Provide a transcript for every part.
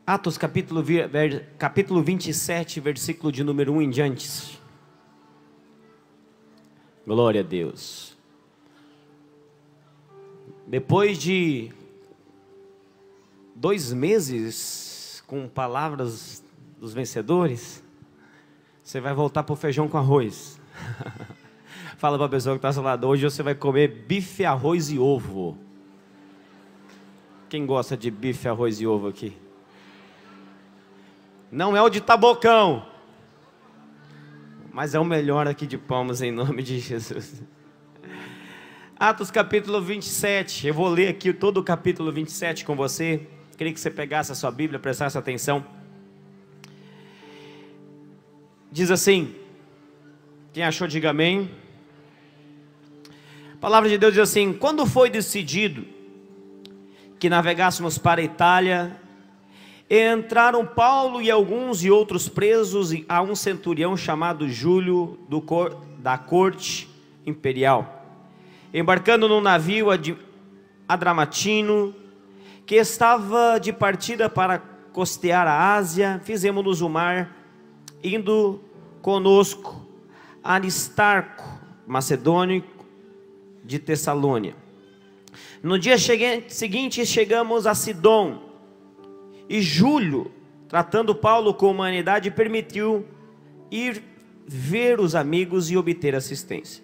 Atos capítulo 27, versículo de número 1 em diante. Glória a Deus. Depois de 2 meses com palavras dos vencedores, você vai voltar para o feijão com arroz. Fala para a pessoa que está ao seu lado: hoje você vai comer bife, arroz e ovo. Quem gosta de bife, arroz e ovo aqui? Não é o de Tabocão, mas é o melhor aqui de Palmas, em nome de Jesus. Atos capítulo 27, eu vou ler aqui todo o capítulo 27 com você. Queria que você pegasse a sua Bíblia, prestasse atenção. Diz assim, quem achou diga amém. A palavra de Deus diz assim: quando foi decidido que navegássemos para a Itália, entraram Paulo e alguns e outros presos a um centurião chamado Júlio da corte imperial, embarcando num navio adramatino que estava de partida para costear a Ásia. Fizemos-nos o mar, indo conosco Aristarco, macedônio de Tessalônia. No dia seguinte chegamos a Sidom, e Júlio, tratando Paulo com humanidade, permitiu ir ver os amigos e obter assistência.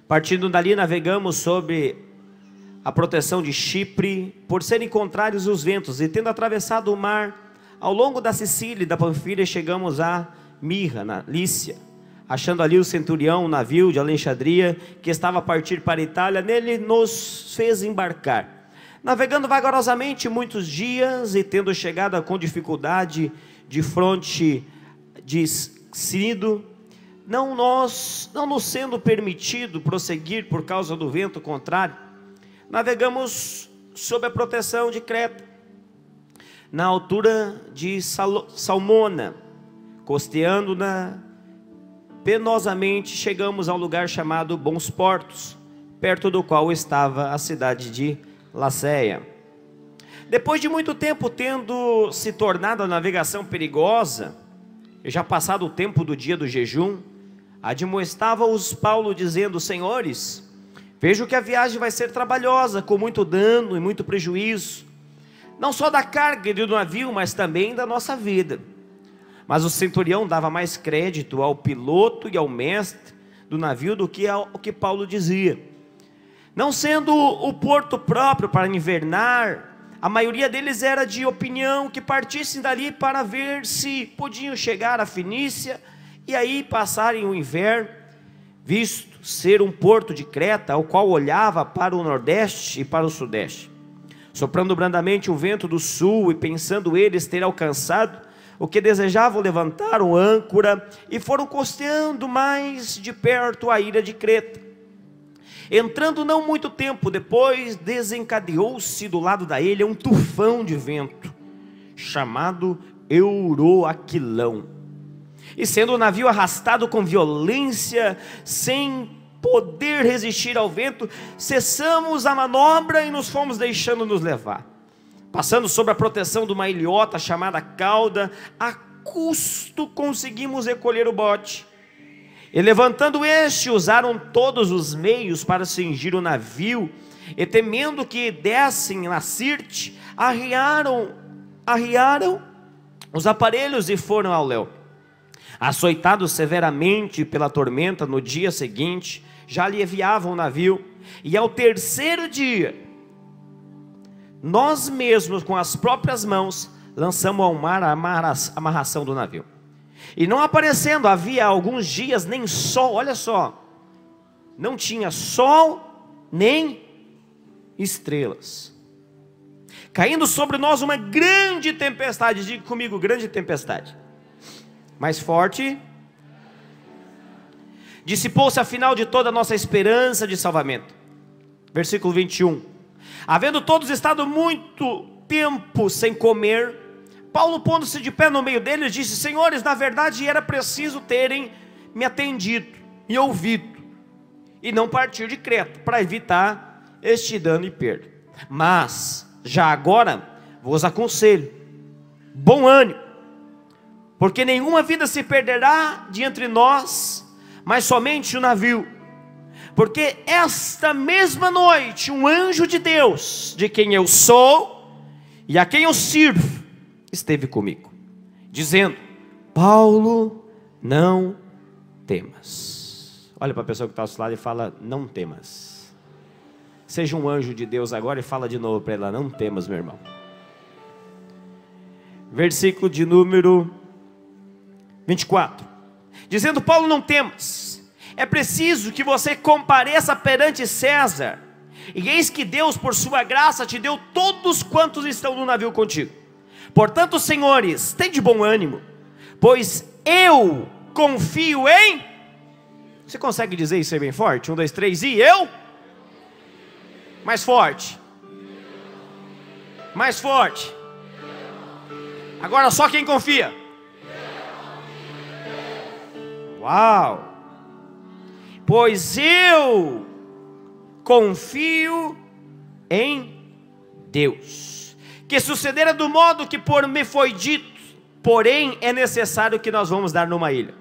Partindo dali, navegamos sobre a proteção de Chipre, por serem contrários os ventos, e tendo atravessado o mar, ao longo da Sicília e da Panfilha, chegamos a Mirra, na Lícia. Achando ali o centurião, um navio de Alexandria, que estava a partir para a Itália, nele nos fez embarcar. Navegando vagarosamente muitos dias, e tendo chegado com dificuldade de fronte de Cnido, não nos sendo permitido prosseguir por causa do vento contrário, navegamos sob a proteção de Creta, na altura de Salmona, costeando-na penosamente, chegamos a um lugar chamado Bons Portos, perto do qual estava a cidade de Laceia. Depois de muito tempo, tendo se tornado a navegação perigosa, e já passado o tempo do dia do jejum, admoestava-os Paulo, dizendo: senhores, vejo que a viagem vai ser trabalhosa, com muito dano e muito prejuízo, não só da carga do navio, mas também da nossa vida. Mas o centurião dava mais crédito ao piloto e ao mestre do navio do que ao que Paulo dizia. Não sendo o porto próprio para invernar, a maioria deles era de opinião que partissem dali para ver se podiam chegar à Fenícia e aí passarem o inverno, visto ser um porto de Creta, ao qual olhava para o nordeste e para o sudeste. Soprando brandamente o vento do sul, e pensando eles ter alcançado o que desejavam, levantaram âncora e foram costeando mais de perto a ilha de Creta. Entrando não muito tempo depois, desencadeou-se do lado da ilha um tufão de vento, chamado Euroaquilão. E sendo o navio arrastado com violência, sem poder resistir ao vento, cessamos a manobra e nos fomos deixando nos levar. Passando sob a proteção de uma ilhota chamada Cauda, a custo conseguimos recolher o bote. E levantando este, usaram todos os meios para cingir o navio, e temendo que dessem na Sirte, arriaram os aparelhos e foram ao léu. Açoitados severamente pela tormenta, no dia seguinte, já aliviavam o navio, e ao terceiro dia, nós mesmos com as próprias mãos, lançamos ao mar a amarração do navio. E não aparecendo, havia alguns dias nem sol, olha só, não tinha sol nem estrelas, caindo sobre nós uma grande tempestade. Diga comigo: grande tempestade. Mais forte. Dissipou-se afinal de toda a nossa esperança de salvamento. Versículo 21. Havendo todos estado muito tempo sem comer, Paulo, pondo-se de pé no meio deles, disse: senhores, na verdade era preciso terem me atendido e ouvido, e não partir de Creta, para evitar este dano e perda. Mas já agora vos aconselho bom ânimo, porque nenhuma vida se perderá de entre nós, mas somente o navio. Porque esta mesma noite, um anjo de Deus, de quem eu sou e a quem eu sirvo, esteve comigo, dizendo: Paulo, não temas. Olha para a pessoa que está ao seu lado e fala: não temas. Seja um anjo de Deus agora e fala de novo para ela: não temas, meu irmão. Versículo de número 24, dizendo: Paulo, não temas, é preciso que você compareça perante César, e eis que Deus por sua graça te deu todos quantos estão no navio contigo. Portanto, senhores, tende bom ânimo, pois eu confio em... Você consegue dizer isso aí bem forte? 1, 2, 3 e eu? Mais forte. Mais forte. Agora só quem confia. Uau! Pois eu confio em Deus, que sucederá do modo que por me foi dito, porém é necessário que nós vamos dar numa ilha.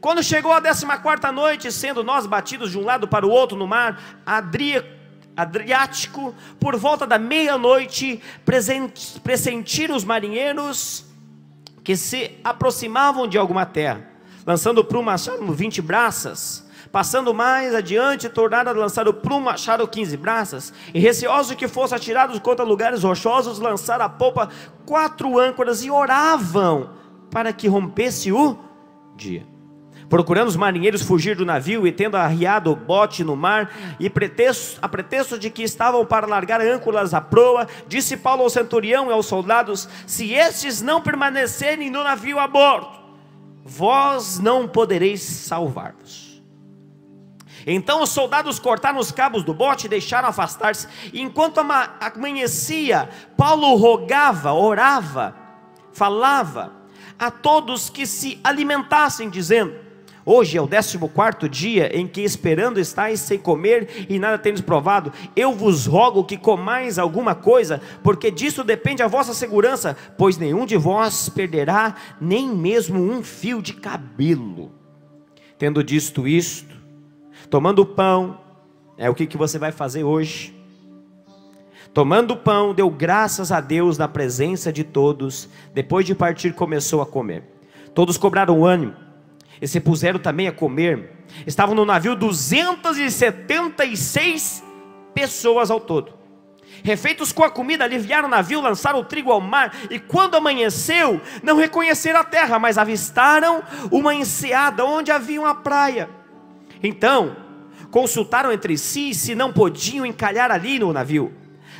Quando chegou a 14ª noite, sendo nós batidos de um lado para o outro no mar Adriático, por volta da meia-noite, pressentiram os marinheiros que se aproximavam de alguma terra. Lançando o prumo, acharam 20 braças. Passando mais adiante, tornaram a lançar o prumo, acharam 15 braças. E receosos que fossem atirados contra lugares rochosos, lançaram a popa 4 âncoras e oravam para que rompesse o dia. Procurando os marinheiros fugir do navio, e tendo arriado o bote no mar, e a pretexto de que estavam para largar âncoras à proa, disse Paulo ao centurião e aos soldados: se estes não permanecerem no navio a bordo, vós não podereis salvar-vos. Então os soldados cortaram os cabos do bote e deixaram afastar-se. E enquanto amanhecia, Paulo rogava, orava, falava a todos que se alimentassem, dizendo: hoje é o 14º dia em que esperando estáis sem comer e nada tendes provado. Eu vos rogo que comais alguma coisa, porque disso depende a vossa segurança, pois nenhum de vós perderá nem mesmo um fio de cabelo. Tendo dito isto, tomando o pão, o que você vai fazer hoje? Tomando o pão, deu graças a Deus na presença de todos. Depois de partir, começou a comer. Todos cobraram ânimo e se puseram também a comer. Estavam no navio 276 pessoas ao todo. Refeitos com a comida, aliviaram o navio, lançaram o trigo ao mar. E quando amanheceu, não reconheceram a terra, mas avistaram uma enseada onde havia uma praia. Então consultaram entre si se não podiam encalhar ali no navio.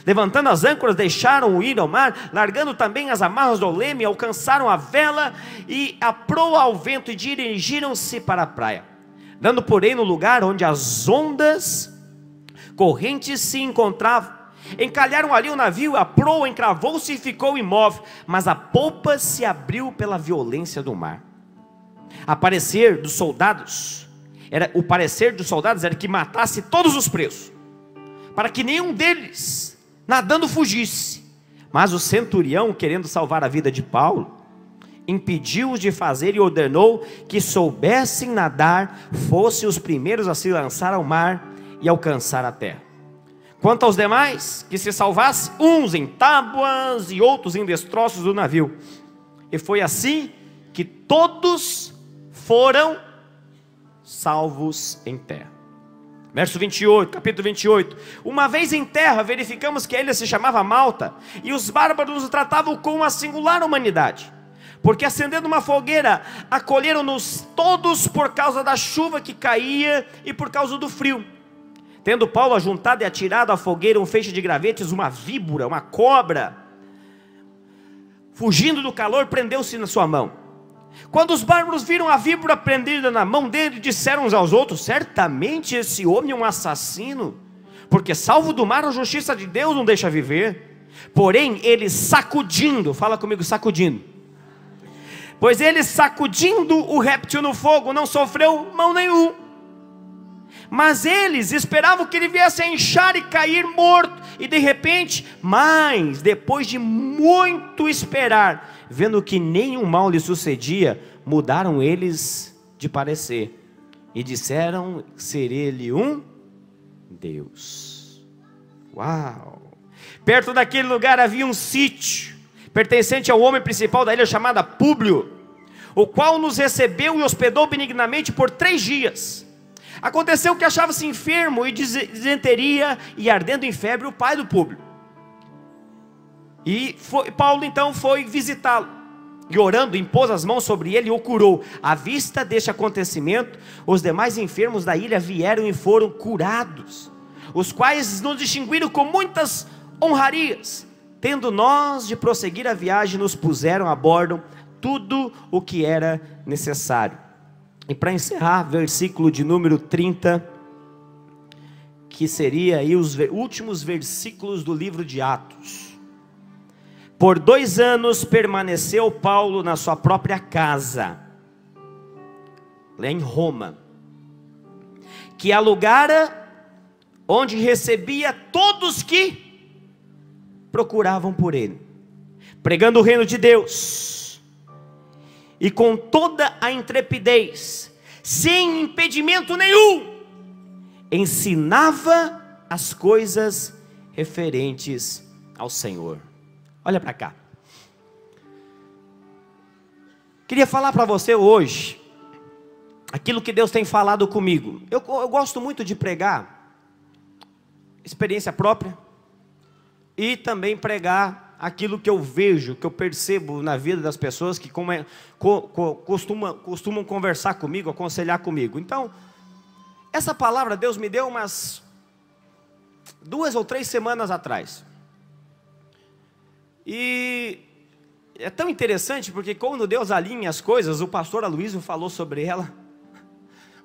Levantando as âncoras, deixaram-o ir ao mar, largando também as amarras do leme, alcançaram a vela e a proa ao vento, e dirigiram-se para a praia. Dando porém no lugar onde as ondas correntes se encontravam, encalharam ali o navio, a proa encravou-se e ficou imóvel, mas a polpa se abriu pela violência do mar. O parecer dos soldados era que matasse todos os presos, para que nenhum deles nadando fugisse. Mas o centurião, querendo salvar a vida de Paulo, impediu-os de fazer e ordenou que soubessem nadar, fossem os primeiros a se lançar ao mar e alcançar a terra. Quanto aos demais, que se salvassem, uns em tábuas e outros em destroços do navio. E foi assim que todos foram salvos em terra. Verso 28, capítulo 28. Uma vez em terra, verificamos que a ilha se chamava Malta, e os bárbaros o tratavam com uma singular humanidade, porque acendendo uma fogueira, acolheram-nos todos por causa da chuva que caía e por causa do frio. Tendo Paulo ajuntado e atirado à fogueira um feixe de gravetos, uma víbora, uma cobra, fugindo do calor, prendeu-se na sua mão. Quando os bárbaros viram a víbora prendida na mão dele, disseram uns aos outros: certamente esse homem é um assassino, porque salvo do mar a justiça de Deus não deixa viver. Porém ele sacudindo, fala comigo, sacudindo. Pois ele sacudindo o réptil no fogo, não sofreu mal nenhum. Mas eles esperavam que ele viesse a inchar e cair morto. E de repente, mas depois de muito esperar, vendo que nenhum mal lhe sucedia, mudaram eles de parecer e disseram ser ele um Deus. Uau! Perto daquele lugar havia um sítio pertencente ao homem principal da ilha, chamada Públio, o qual nos recebeu e hospedou benignamente por 3 dias. Aconteceu que achava-se enfermo e disenteria e ardendo em febre o pai do Públio. E Paulo então foi visitá-lo, e orando impôs as mãos sobre ele e o curou. À vista deste acontecimento, os demais enfermos da ilha vieram e foram curados, os quais nos distinguiram com muitas honrarias. Tendo nós de prosseguir a viagem, nos puseram a bordo tudo o que era necessário. E para encerrar, versículo de número 30, que seria aí os últimos versículos do livro de Atos. Por 2 anos permaneceu Paulo na sua própria casa, lá em Roma, que alugara, onde recebia todos que procuravam por ele, pregando o reino de Deus, e com toda a intrepidez, sem impedimento nenhum, ensinava as coisas referentes ao Senhor. Olha para cá. Queria falar para você hoje aquilo que Deus tem falado comigo. Eu gosto muito de pregar experiência própria e também pregar aquilo que eu vejo, que eu percebo na vida das pessoas que costumam conversar comigo, aconselhar comigo. Então, essa palavra Deus me deu umas 2 ou 3 semanas atrás. E é tão interessante porque quando Deus alinha as coisas, o pastor Aloysio falou sobre ela,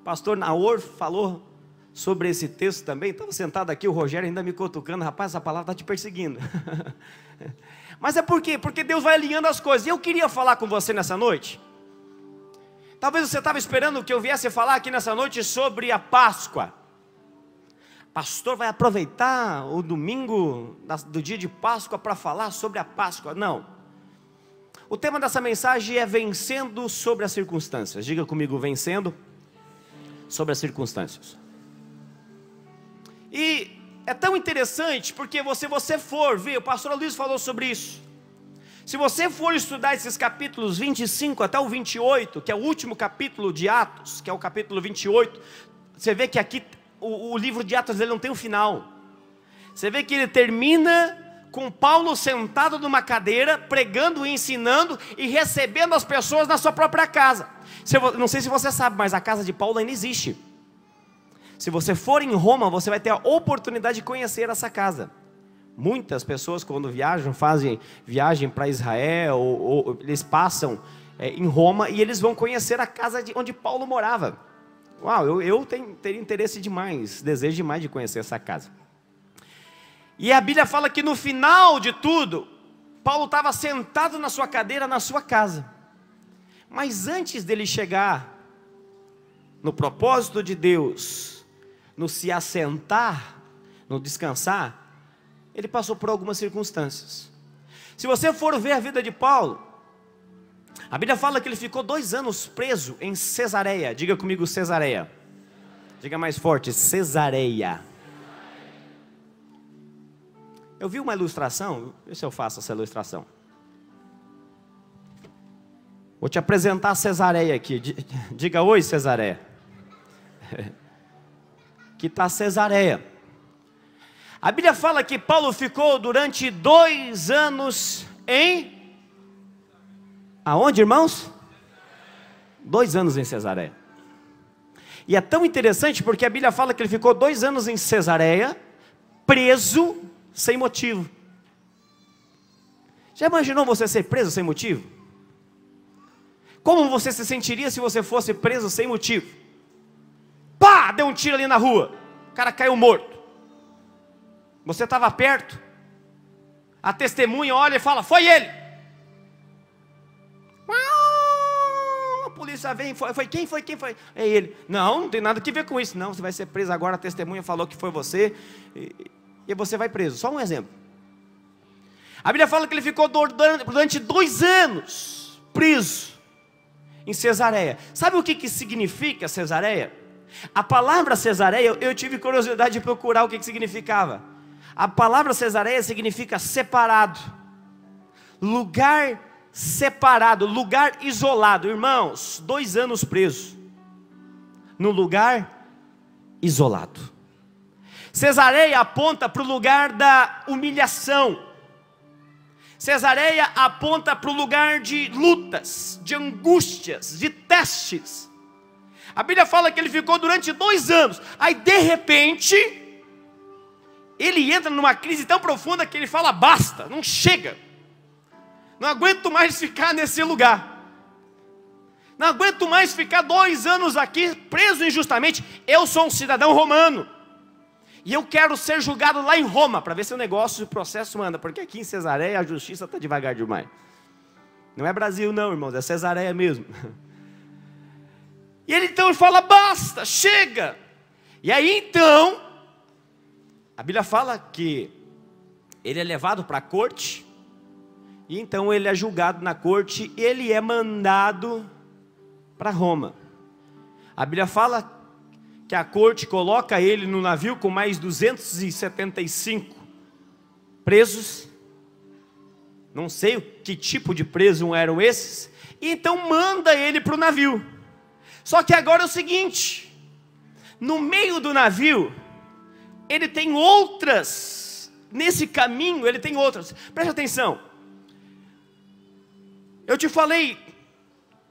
o pastor Naor falou sobre esse texto também. Estava sentado aqui, o Rogério ainda me cutucando: rapaz, essa palavra está te perseguindo. Mas é por quê? Porque Deus vai alinhando as coisas. E eu queria falar com você nessa noite. Talvez você estava esperando que eu viesse falar aqui nessa noite sobre a Páscoa. Pastor vai aproveitar o domingo do dia de Páscoa para falar sobre a Páscoa. Não. O tema dessa mensagem é vencendo sobre as circunstâncias. Diga comigo: vencendo sobre as circunstâncias. E é tão interessante porque se você for ver, o pastor Aloysio falou sobre isso. Se você for estudar esses capítulos 25 até o 28, que é o último capítulo de Atos, que é o capítulo 28, você vê que aqui o livro de Atos ele não tem um final. Você vê que ele termina com Paulo sentado numa cadeira, pregando e ensinando e recebendo as pessoas na sua própria casa. Não sei se você sabe, mas a casa de Paulo ainda existe. Se você for em Roma, você vai ter a oportunidade de conhecer essa casa. Muitas pessoas, quando viajam, fazem viagem para Israel, ou eles passam em Roma e eles vão conhecer a casa onde Paulo morava. Uau, eu teria interesse demais, desejo demais de conhecer essa casa. E a Bíblia fala que no final de tudo, Paulo estava sentado na sua cadeira, na sua casa. Mas antes dele chegar no propósito de Deus, no se assentar, no descansar, ele passou por algumas circunstâncias. Se você for ver a vida de Paulo, a Bíblia fala que ele ficou 2 anos preso em Cesareia. Diga comigo: Cesareia. Diga mais forte: Cesareia. Eu vi uma ilustração, vê se eu faço essa ilustração. Vou te apresentar a Cesareia aqui. Diga: oi, Cesareia. Que está Cesareia. A Bíblia fala que Paulo ficou durante 2 anos em... Aonde, irmãos? 2 anos em Cesareia. E é tão interessante porque a Bíblia fala que ele ficou 2 anos em Cesareia, preso sem motivo. Já imaginou você ser preso sem motivo? Como você se sentiria se você fosse preso sem motivo? Pá! Deu um tiro ali na rua, o cara caiu morto. Você estava perto, a testemunha olha e fala: foi ele. A polícia vem: foi quem? Foi quem? Foi? É ele. Não tem nada a ver com isso. Não, você vai ser preso agora, a testemunha falou que foi você, e você vai preso. Só um exemplo. A Bíblia fala que ele ficou durante 2 anos preso em Cesareia. Sabe o que significa Cesareia? A palavra Cesareia, eu tive curiosidade de procurar o que significava. A palavra Cesareia significa separado, lugar separado, lugar isolado. Irmãos, 2 anos preso num lugar isolado. Cesareia aponta para o lugar da humilhação. Cesareia aponta para o lugar de lutas, de angústias, de testes. A Bíblia fala que ele ficou durante 2 anos. Aí de repente, ele entra numa crise tão profunda que ele fala: basta, não chega. Não aguento mais ficar nesse lugar. Não aguento mais ficar 2 anos aqui preso injustamente. Eu sou um cidadão romano. E eu quero ser julgado lá em Roma, para ver se o negócio, o processo anda. Porque aqui em Cesareia a justiça está devagar demais. Não é Brasil não, irmãos, é Cesareia mesmo. E ele então fala: basta, chega. E aí então, a Bíblia fala que ele é levado para a corte. E então ele é julgado na corte. E ele é mandado para Roma. A Bíblia fala que a corte coloca ele no navio com mais 275 presos. Não sei que tipo de preso eram esses. E então manda ele para o navio. Só que agora é o seguinte: no meio do navio, ele tem outras, nesse caminho ele tem outras. Preste atenção. Eu te falei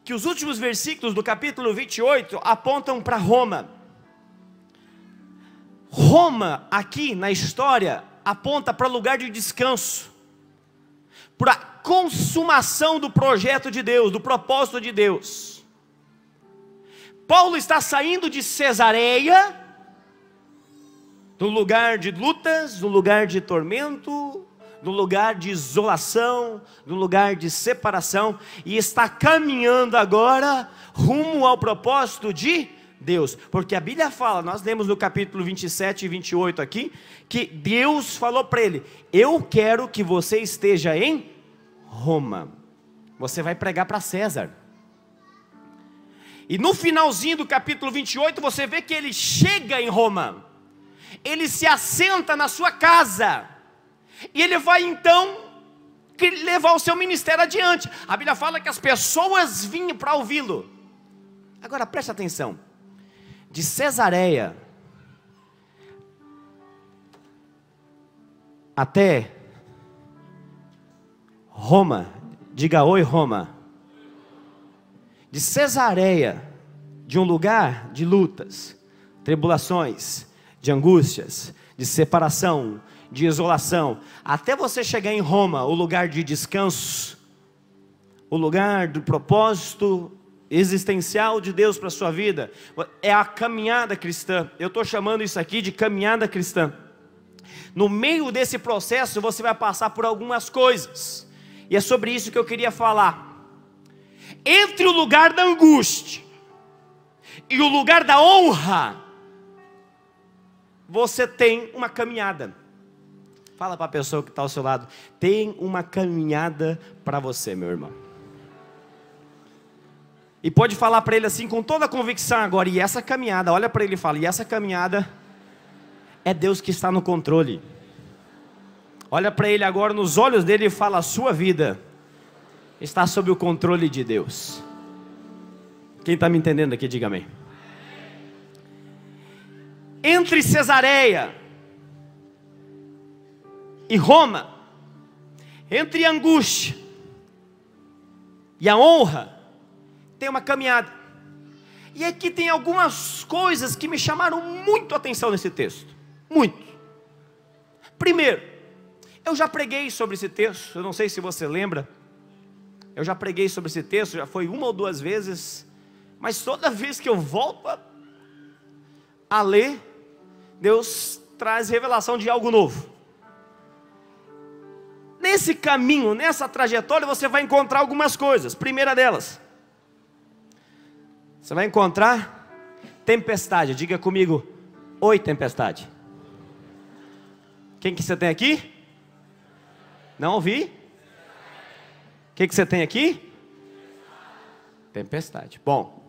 que os últimos versículos do capítulo 28 apontam para Roma. Roma, aqui na história, aponta para lugar de descanso, para a consumação do projeto de Deus, do propósito de Deus. Paulo está saindo de Cesareia, do lugar de lutas, do lugar de tormento, do lugar de isolação, do lugar de separação, e está caminhando agora rumo ao propósito de Deus. Porque a Bíblia fala, nós lemos no capítulo 27 e 28 aqui, que Deus falou para ele: eu quero que você esteja em Roma, você vai pregar para César. E no finalzinho do capítulo 28 você vê que ele chega em Roma, ele se assenta na sua casa, e ele vai então levar o seu ministério adiante. A Bíblia fala que as pessoas vinham para ouvi-lo. Agora preste atenção: de Cesareia até Roma, diga oi Roma. De Cesareia, de um lugar de lutas, tribulações, de angústias, de separação, de isolação, até você chegar em Roma, o lugar de descanso, o lugar do propósito existencial de Deus para a sua vida, é a caminhada cristã. Eu estou chamando isso aqui de caminhada cristã. No meio desse processo você vai passar por algumas coisas, e é sobre isso que eu queria falar. Entre o lugar da angústia e o lugar da honra, você tem uma caminhada. Fala para a pessoa que está ao seu lado: tem uma caminhada para você, meu irmão. E pode falar para ele assim com toda a convicção agora: e essa caminhada, olha para ele e fala: e essa caminhada é Deus que está no controle. Olha para ele agora nos olhos dele e fala: a sua vida está sob o controle de Deus. Quem está me entendendo aqui, diga amém. Entre Cesareia e Roma, entre a angústia e a honra, tem uma caminhada. E aqui tem algumas coisas que me chamaram muito a atenção nesse texto. Muito. Primeiro, eu já preguei sobre esse texto, eu não sei se você lembra. Eu já preguei sobre esse texto, já foi 1 ou 2 vezes. Mas toda vez que eu volto a ler, Deus traz revelação de algo novo. Nesse caminho, nessa trajetória, você vai encontrar algumas coisas. Primeira delas, você vai encontrar tempestade. Diga comigo: oi tempestade. Quem que você tem aqui? Não ouvi? O que você tem aqui? Tempestade. Bom,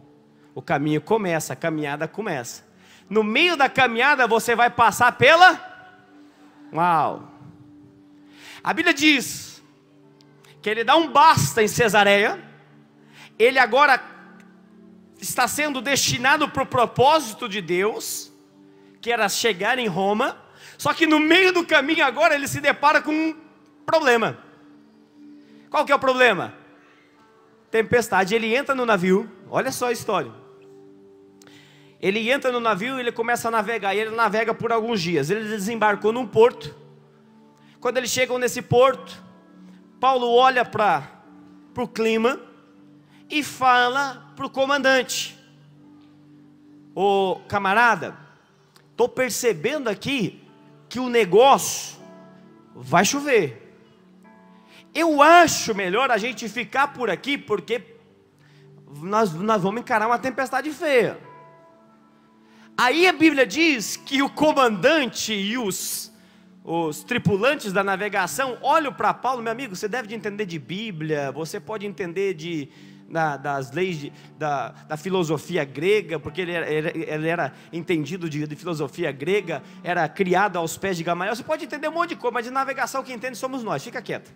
o caminho começa, a caminhada começa. No meio da caminhada você vai passar pela... Uau! A Bíblia diz que ele dá um basta em Cesareia. Ele agora está sendo destinado para o propósito de Deus, que era chegar em Roma. Só que no meio do caminho agora ele se depara com um problema. Qual que é o problema? Tempestade. Ele entra no navio, olha só a história. Ele entra no navio e ele começa a navegar, e ele navega por alguns dias. Ele desembarcou num porto. Quando eles chegam nesse porto, Paulo olha para o clima e fala para o comandante: ô camarada, estou percebendo aqui que o negócio vai chover. Eu acho melhor a gente ficar por aqui, porque nós vamos encarar uma tempestade feia. Aí a Bíblia diz que o comandante e os tripulantes da navegação olham para Paulo: meu amigo, você deve de entender de Bíblia, você pode entender das leis da filosofia grega, porque ele era entendido de filosofia grega, era criado aos pés de Gamaliel. Você pode entender um monte de coisa, mas de navegação quem entende somos nós, fica quieto.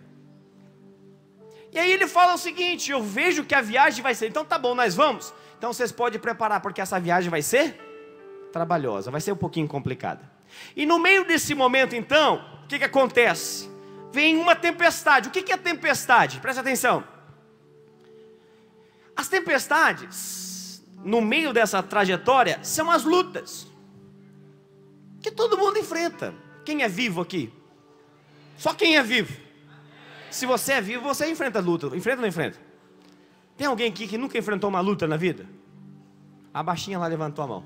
E aí ele fala o seguinte: eu vejo que a viagem vai ser, então tá bom, nós vamos. Então vocês podem preparar, porque essa viagem vai ser trabalhosa, vai ser um pouquinho complicada. E no meio desse momento então, o que acontece? Vem uma tempestade. O que é tempestade? Presta atenção. As tempestades, no meio dessa trajetória, são as lutas que todo mundo enfrenta. Quem é vivo aqui? Só quem é vivo. Se você é vivo, você enfrenta luta. Enfrenta ou não enfrenta? Tem alguém aqui que nunca enfrentou uma luta na vida? A baixinha lá levantou a mão.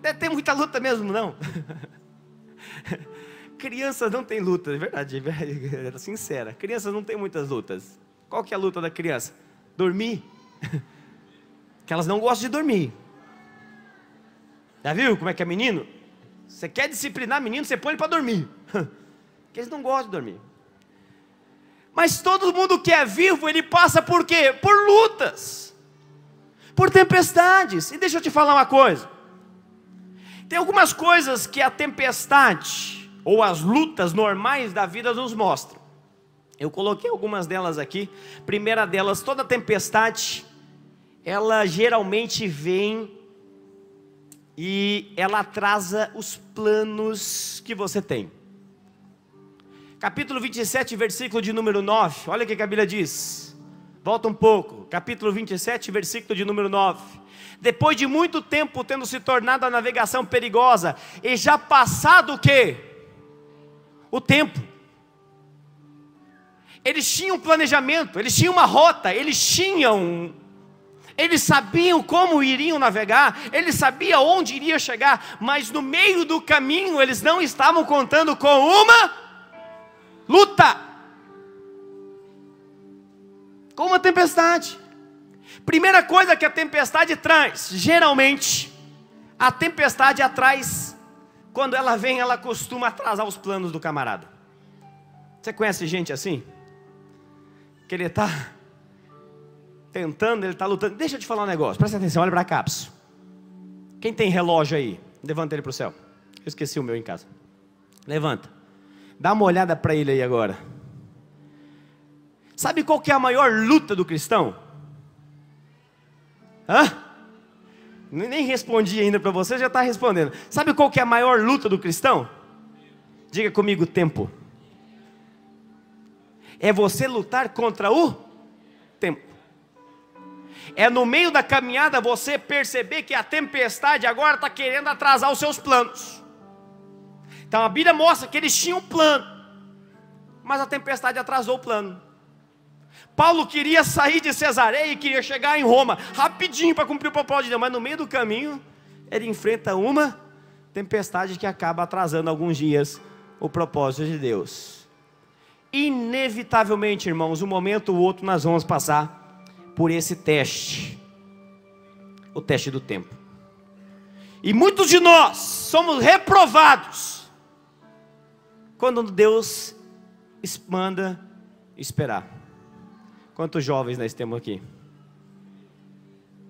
Deve ter muita luta mesmo, não? Crianças não têm luta, é verdade, era sincera. Crianças não têm muitas lutas. Qual que é a luta da criança? Dormir. Que elas não gostam de dormir. Já viu como é que é menino? Você quer disciplinar menino, você põe ele para dormir. Porque eles não gostam de dormir. Mas todo mundo que é vivo, ele passa por quê? Por lutas, por tempestades. E deixa eu te falar uma coisa. Tem algumas coisas que a tempestade ou as lutas normais da vida nos mostram. Eu coloquei algumas delas aqui. Primeira delas, toda tempestade, ela geralmente vem e ela atrasa os planos que você tem. Capítulo 27, versículo de número 9. Olha o que a Bíblia diz. Volta um pouco. Capítulo 27, versículo de número 9. Depois de muito tempo tendo se tornado a navegação perigosa, e já passado o quê? O tempo. Eles tinham um planejamento, eles tinham uma rota, eles sabiam como iriam navegar, eles sabiam onde iria chegar, mas no meio do caminho eles não estavam contando com uma luta, com uma tempestade. Primeira coisa que a tempestade traz, geralmente, a tempestade atrás, quando ela vem, ela costuma atrasar os planos do camarada. Você conhece gente assim? Que ele está tentando, ele está lutando. Deixa eu te falar um negócio, presta atenção, olha para cá. Quem tem relógio aí? Levanta ele para o céu. Eu esqueci o meu em casa. Levanta. Dá uma olhada para ele aí agora. Sabe qual que é a maior luta do cristão? Nem respondi ainda para você, já está respondendo. Sabe qual que é a maior luta do cristão? Diga comigo: tempo. É você lutar contra o tempo. É no meio da caminhada você perceber que a tempestade agora está querendo atrasar os seus planos. Então a Bíblia mostra que eles tinham um plano, mas a tempestade atrasou o plano. Paulo queria sair de Cesareia e queria chegar em Roma rapidinho para cumprir o propósito de Deus, mas no meio do caminho ele enfrenta uma tempestade que acaba atrasando alguns dias o propósito de Deus. Inevitavelmente, irmãos, um momento ou outro nós vamos passar por esse teste, o teste do tempo. E muitos de nós somos reprovados quando Deus manda esperar. Quantos jovens nós temos aqui?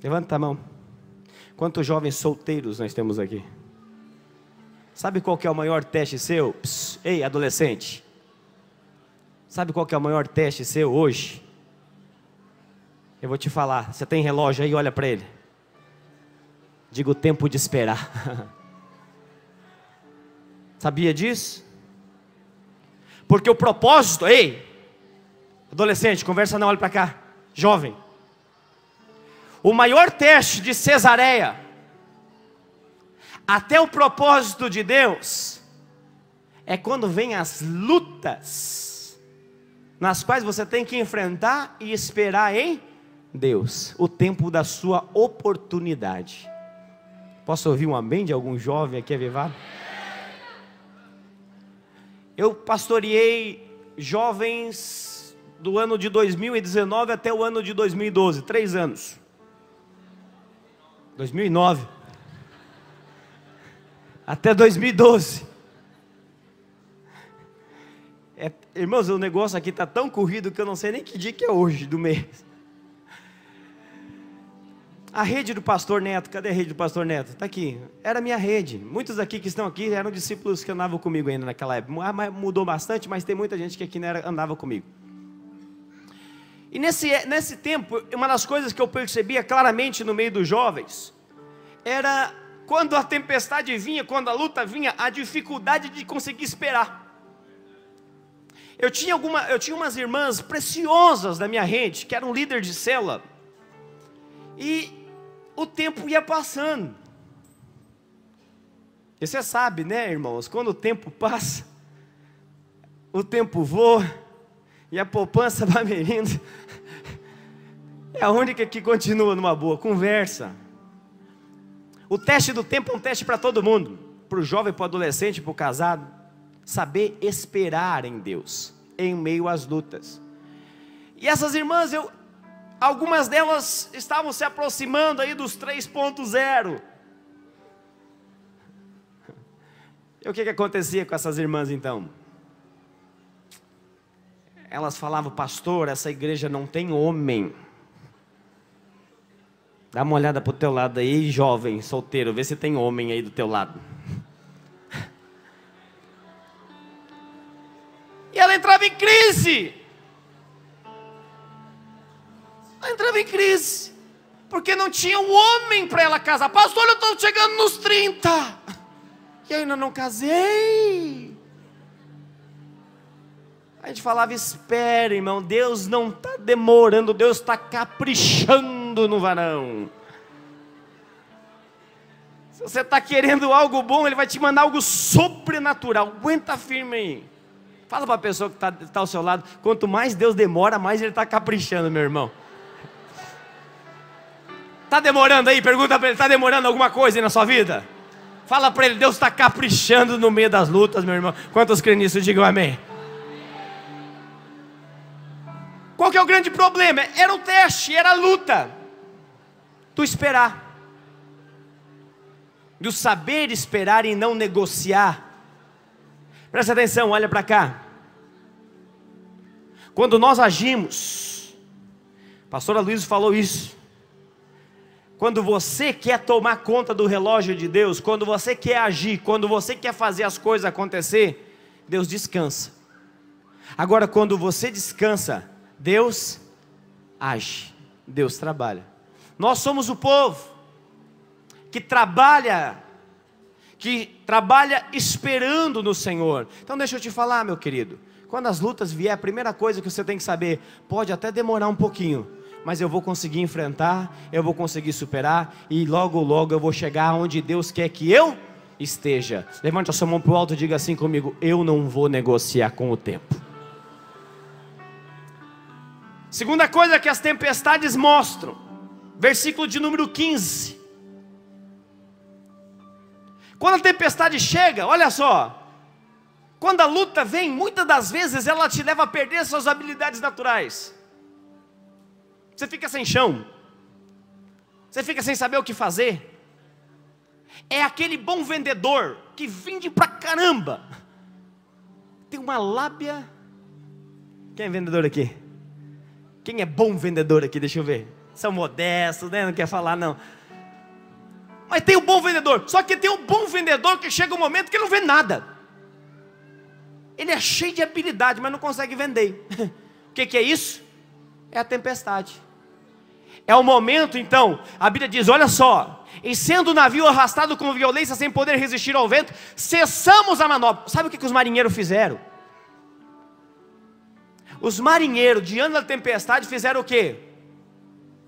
Levanta a mão. Quantos jovens solteiros nós temos aqui? Sabe qual que é o maior teste seu? Psst, ei, adolescente. Sabe qual que é o maior teste seu hoje? Eu vou te falar. Você tem relógio aí? Olha para ele. Diga o tempo de esperar. Sabia disso? Porque o propósito... Ei, adolescente, conversa não, olha para cá. Jovem. O maior teste de Cesareia, até o propósito de Deus, é quando vem as lutas, nas quais você tem que enfrentar e esperar em Deus, o tempo da sua oportunidade. Posso ouvir um amém de algum jovem aqui avivado? Eu pastoreei jovens do ano de 2019 até o ano de 2012, 3 anos. 2009 até 2012. Irmãos, o negócio aqui está tão corrido que eu não sei nem que dia que é hoje do mês. A rede do pastor Neto, cadê a rede do pastor Neto? Está aqui, era a minha rede. Muitos aqui que estão aqui eram discípulos que andavam comigo ainda naquela época. Mudou bastante, mas tem muita gente que aqui andava comigo. E nesse tempo, uma das coisas que eu percebia claramente no meio dos jovens, era quando a tempestade vinha, quando a luta vinha, a dificuldade de conseguir esperar. Eu tinha umas irmãs preciosas da minha rede, que eram líder de célula, e o tempo ia passando. E você sabe, né, irmãos, quando o tempo passa, o tempo voa, e a poupança vai medindo. É a única que continua numa boa conversa. O teste do tempo é um teste para todo mundo, para o jovem, para o adolescente, para o casado. Saber esperar em Deus, em meio às lutas. E essas irmãs, algumas delas estavam se aproximando aí dos 3.0. E o que acontecia com essas irmãs então? Elas falavam: pastor, essa igreja não tem homem. Dá uma olhada para o teu lado aí, jovem, solteiro, vê se tem homem aí do teu lado. E ela entrava em crise. Ela entrava em crise, porque não tinha um homem para ela casar. Pastor, eu estou chegando nos 30 e eu ainda não casei. A gente falava: espera, irmão, Deus não está demorando, Deus está caprichando no varão. Se você está querendo algo bom, Ele vai te mandar algo sobrenatural. Aguenta firme aí. Fala para a pessoa que está ao seu lado: quanto mais Deus demora, mais Ele está caprichando, meu irmão. Está demorando aí? Pergunta para ele: está demorando alguma coisa aí na sua vida? Fala para ele: Deus está caprichando no meio das lutas, meu irmão. Quantos creem nisso? Digam amém. Qual que é o grande problema? Era o teste, era a luta do esperar, do saber esperar e não negociar. Presta atenção, olha para cá. Quando nós agimos, a pastora Luiz falou isso, quando você quer tomar conta do relógio de Deus, quando você quer agir, quando você quer fazer as coisas acontecer, Deus descansa. Agora, quando você descansa, Deus age, Deus trabalha. Nós somos o povo que trabalha esperando no Senhor. Então deixa eu te falar, meu querido, quando as lutas vier, a primeira coisa que você tem que saber: pode até demorar um pouquinho, mas eu vou conseguir enfrentar, eu vou conseguir superar, e logo logo eu vou chegar onde Deus quer que eu esteja. Levante a sua mão para o alto e diga assim comigo: eu não vou negociar com o tempo. Segunda coisa que as tempestades mostram, versículo de número 15. Quando a tempestade chega, olha só, quando a luta vem, muitas das vezes ela te leva a perder suas habilidades naturais. Você fica sem chão, você fica sem saber o que fazer. É aquele bom vendedor que vende pra caramba, tem uma lábia Quem é vendedor aqui? Quem é bom vendedor aqui? Deixa eu ver. São modestos, né? Não quer falar não. Mas tem o bom vendedor. Só que tem o bom vendedor que chega um momento que ele não vê nada. Ele é cheio de habilidade, mas não consegue vender. O que é isso? É a tempestade. É o momento, então, a Bíblia diz, olha só, e sendo o navio arrastado com violência, sem poder resistir ao vento, cessamos a manobra. Sabe o que os marinheiros fizeram? Os marinheiros, diante da tempestade, fizeram o quê?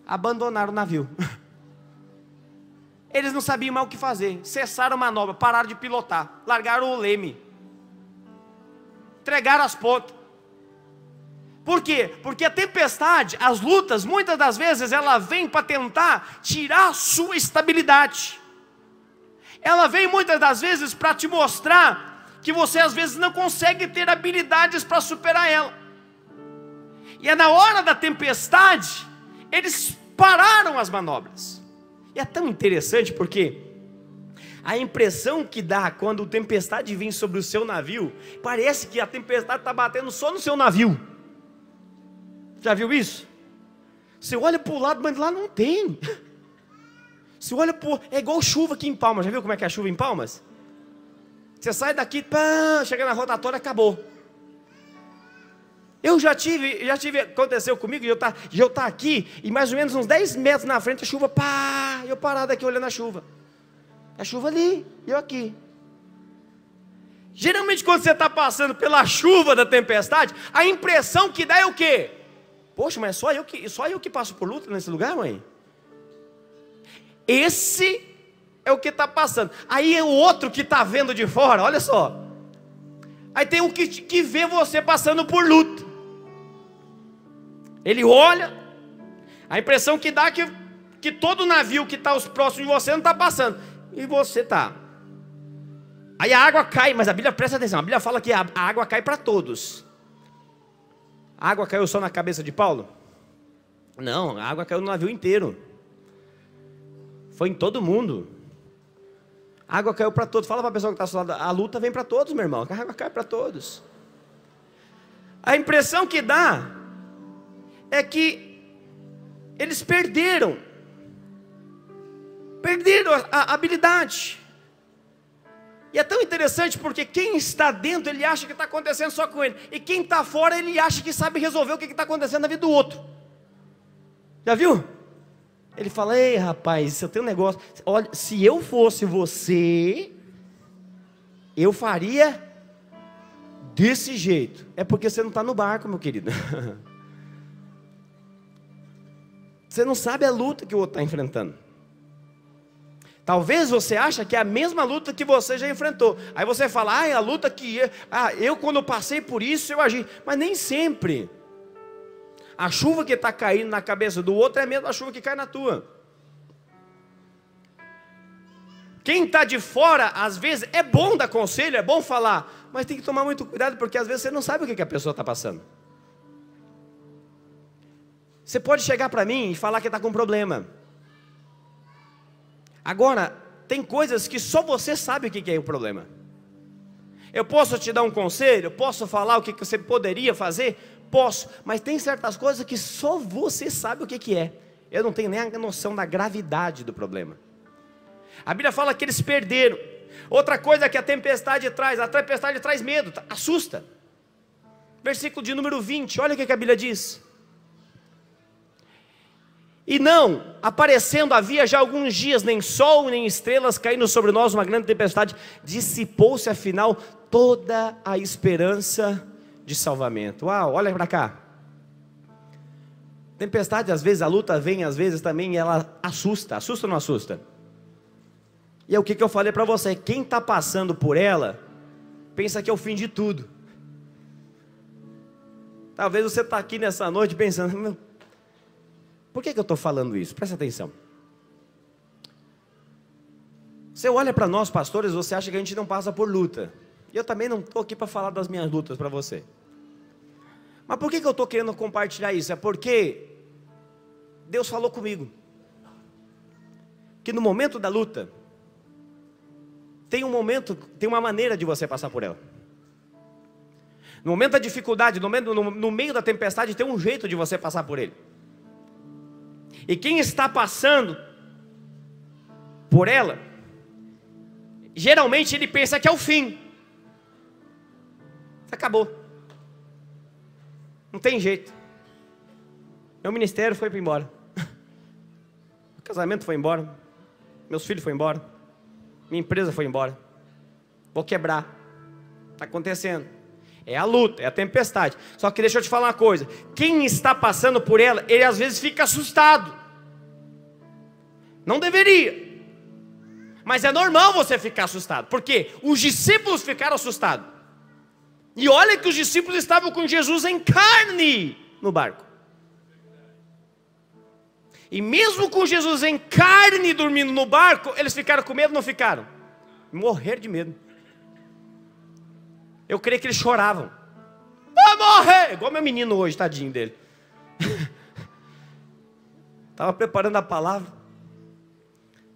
Abandonaram o navio. Eles não sabiam mais o que fazer, cessaram a manobra, pararam de pilotar, largaram o leme, entregaram as pontas. Por quê? Porque a tempestade, as lutas, muitas das vezes ela vem para tentar tirar a sua estabilidade. Ela vem muitas das vezes para te mostrar que você às vezes não consegue ter habilidades para superar ela. E é na hora da tempestade, eles pararam as manobras. E é tão interessante porque a impressão que dá quando a tempestade vem sobre o seu navio, parece que a tempestade está batendo só no seu navio. Já viu isso? Você olha para o lado, mas lá não tem. Você olha para... É igual chuva aqui em Palmas. Já viu como é que é a chuva em Palmas? Você sai daqui, pá, chega na rotatória, acabou. Eu já tive, aconteceu comigo, de eu estar aqui, e mais ou menos uns 10 metros na frente, a chuva, pá, eu parado aqui olhando a chuva. A chuva ali, e eu aqui. Geralmente quando você está passando pela chuva da tempestade, a impressão que dá é o quê? Poxa, mas só eu que passo por luta nesse lugar, mãe? Esse é o que está passando. Aí é o outro que está vendo de fora, olha só. Aí tem o que vê você passando por luta. Ele olha, a impressão que dá é que todo navio que está próximo de você não está passando. E você está. Aí a água cai, mas a Bíblia, presta atenção, a Bíblia fala que a água cai para todos. A água caiu só na cabeça de Paulo? Não, a água caiu no navio inteiro. Foi em todo mundo. A água caiu para todos. Fala para a pessoa que está ao seu lado, a luta vem para todos, meu irmão. A água cai para todos. A impressão que dá é que eles perderam a habilidade. E é tão interessante porque quem está dentro, ele acha que está acontecendo só com ele. E quem está fora, ele acha que sabe resolver o que está acontecendo na vida do outro. Já viu? Ele fala, ei rapaz, eu tenho um negócio. Olha, se eu fosse você, eu faria desse jeito. É porque você não está no barco, meu querido. Você não sabe a luta que o outro está enfrentando. Talvez você ache que é a mesma luta que você já enfrentou. Aí você fala, a luta que eu quando eu passei por isso, eu agi. Mas nem sempre. A chuva que está caindo na cabeça do outro é a mesma chuva que cai na tua. Quem está de fora, às vezes, é bom dar conselho, é bom falar. Mas tem que tomar muito cuidado, porque às vezes você não sabe o que a pessoa está passando. Você pode chegar para mim e falar que está com problema. Agora, tem coisas que só você sabe o que é o problema. Eu posso te dar um conselho, eu posso falar o que você poderia fazer? Posso, mas tem certas coisas que só você sabe o que é. Eu não tenho nem a noção da gravidade do problema. A Bíblia fala que eles perderam. Outra coisa que a tempestade traz medo, assusta. Versículo de número 20, olha o que a Bíblia diz. E não, aparecendo havia já alguns dias, nem sol, nem estrelas, caindo sobre nós uma grande tempestade, dissipou-se afinal toda a esperança de salvamento. Uau, olha para cá. Tempestade, às vezes a luta vem, às vezes também ela assusta ou não assusta? E é o que eu falei para você, quem está passando por ela, pensa que é o fim de tudo. Talvez você está aqui nessa noite pensando, por que eu estou falando isso? Presta atenção. Você olha para nós pastores, você acha que a gente não passa por luta. E eu também não estou aqui para falar das minhas lutas para você. Mas por que eu estou querendo compartilhar isso? É porque Deus falou comigo que no momento da luta tem uma maneira de você passar por ela. No momento da dificuldade, no meio da tempestade, tem um jeito de você passar por ele. E quem está passando por ela, geralmente ele pensa que é o fim. Acabou. Não tem jeito. Meu ministério foi embora. O casamento foi embora. Meus filhos foram embora. Minha empresa foi embora. Vou quebrar. Está acontecendo. É a luta, é a tempestade. Só que deixa eu te falar uma coisa. Quem está passando por ela, ele às vezes fica assustado. Não deveria. Mas é normal você ficar assustado. Porque os discípulos ficaram assustados. E olha que os discípulos estavam com Jesus em carne no barco. E mesmo com Jesus em carne dormindo no barco, eles ficaram com medo ou não ficaram? Morrer de medo. Eu creio que eles choravam. Vai morrer! Igual meu menino hoje, tadinho dele. Estava preparando a palavra.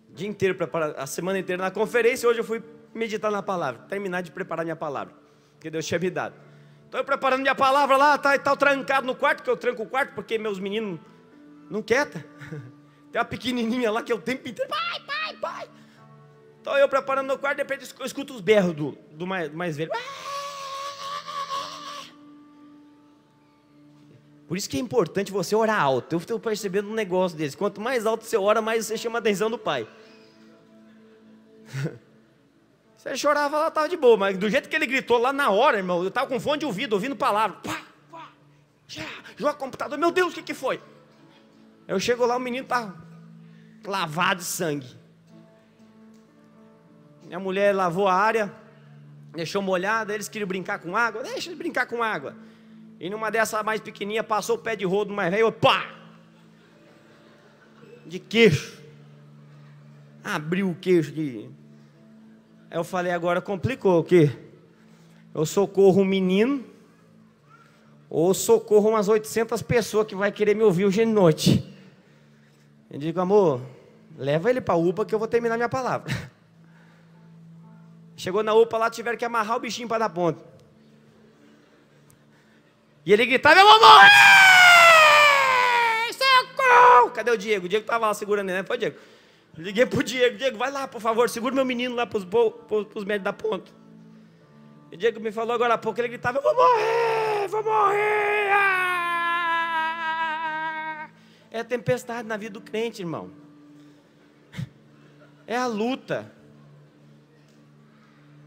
O dia inteiro, a semana inteira na conferência. Hoje eu fui meditar na palavra. Terminar de preparar minha palavra. Que Deus tinha me dado. Estou eu preparando minha palavra lá. Tá trancado no quarto. Que eu tranco o quarto porque meus meninos não quietam. Tem uma pequenininha lá que eu o tempo inteiro. Pai. Estou eu preparando no quarto. De repente eu escuto os berros do mais velho. Por isso que é importante você orar alto. Eu estou percebendo um negócio desse. Quanto mais alto você ora, mais você chama a atenção do pai. Você chorava lá, estava de boa. Mas do jeito que ele gritou lá na hora, irmão, eu estava com fone de ouvido, ouvindo palavra. Joga o computador. Meu Deus, o que foi? Eu chego lá, o menino está lavado de sangue. Minha mulher lavou a área, deixou molhada. Eles queriam brincar com água. Deixa eles brincar com água. E numa dessa mais pequenininha, passou o pé de rodo mais velho, pá! De queixo. Abriu o queixo de... Aí eu falei, agora complicou, o quê? Eu socorro um menino, ou socorro umas 800 pessoas que vai querer me ouvir hoje de noite. Eu digo, amor, leva ele para a UPA que eu vou terminar minha palavra. Chegou na UPA lá, tiveram que amarrar o bichinho para dar ponta. E ele gritava, eu vou morrer! Socorro! Cadê o Diego? O Diego estava lá segurando ele, né? Foi, Diego. Liguei pro Diego, Diego, vai lá, por favor, segura meu menino lá para os médicos da ponta. E o Diego me falou agora há pouco, ele gritava, eu vou morrer! É a tempestade na vida do crente, irmão. É a luta.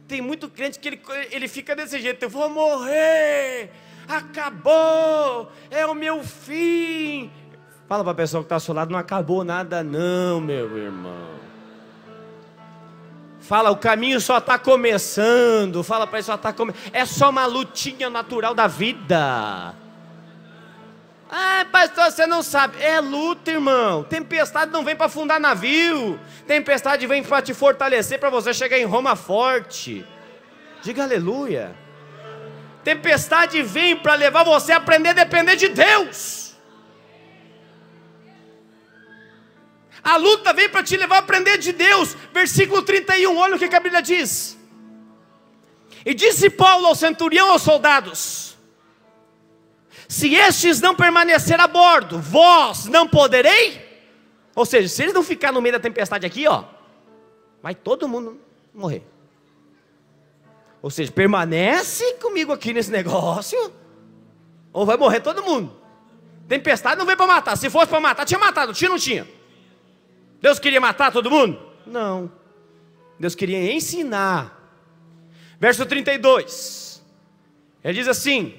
Tem muito crente que ele fica desse jeito, eu vou morrer! Acabou, é o meu fim. Fala para a pessoa que está ao seu lado, não acabou nada não, meu irmão. Fala, o caminho só está começando. Fala para ele, só está começando. É só uma lutinha natural da vida. Ah, pastor, você não sabe. É luta, irmão. Tempestade não vem para afundar navio. Tempestade vem para te fortalecer, para você chegar em Roma forte. Diga aleluia. Tempestade vem para levar você a aprender a depender de Deus. A luta vem para te levar a aprender de Deus. Versículo 31, olha o que a Bíblia diz. E disse Paulo ao centurião, aos soldados: se estes não permanecer a bordo, vós não poderei. Ou seja, se eles não ficar no meio da tempestade aqui, ó, vai todo mundo morrer. Ou seja, permanece comigo aqui nesse negócio, ou vai morrer todo mundo. Tempestade não veio para matar. Se fosse para matar, tinha matado. Tinha ou não tinha? Deus queria matar todo mundo? Não. Deus queria ensinar. Verso 32. Ele diz assim: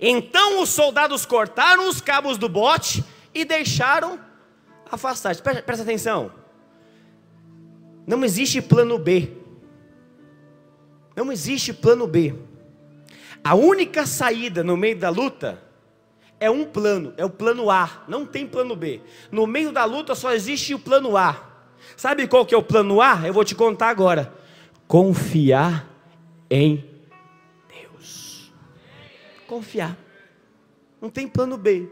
então os soldados cortaram os cabos do bote e deixaram afastar. Presta atenção. Não existe plano B. Não existe plano B. A única saída no meio da luta é um plano, é o plano A. Não tem plano B. No meio da luta só existe o plano A. Sabe qual que é o plano A? Eu vou te contar agora. Confiar em Deus. Confiar. Não tem plano B.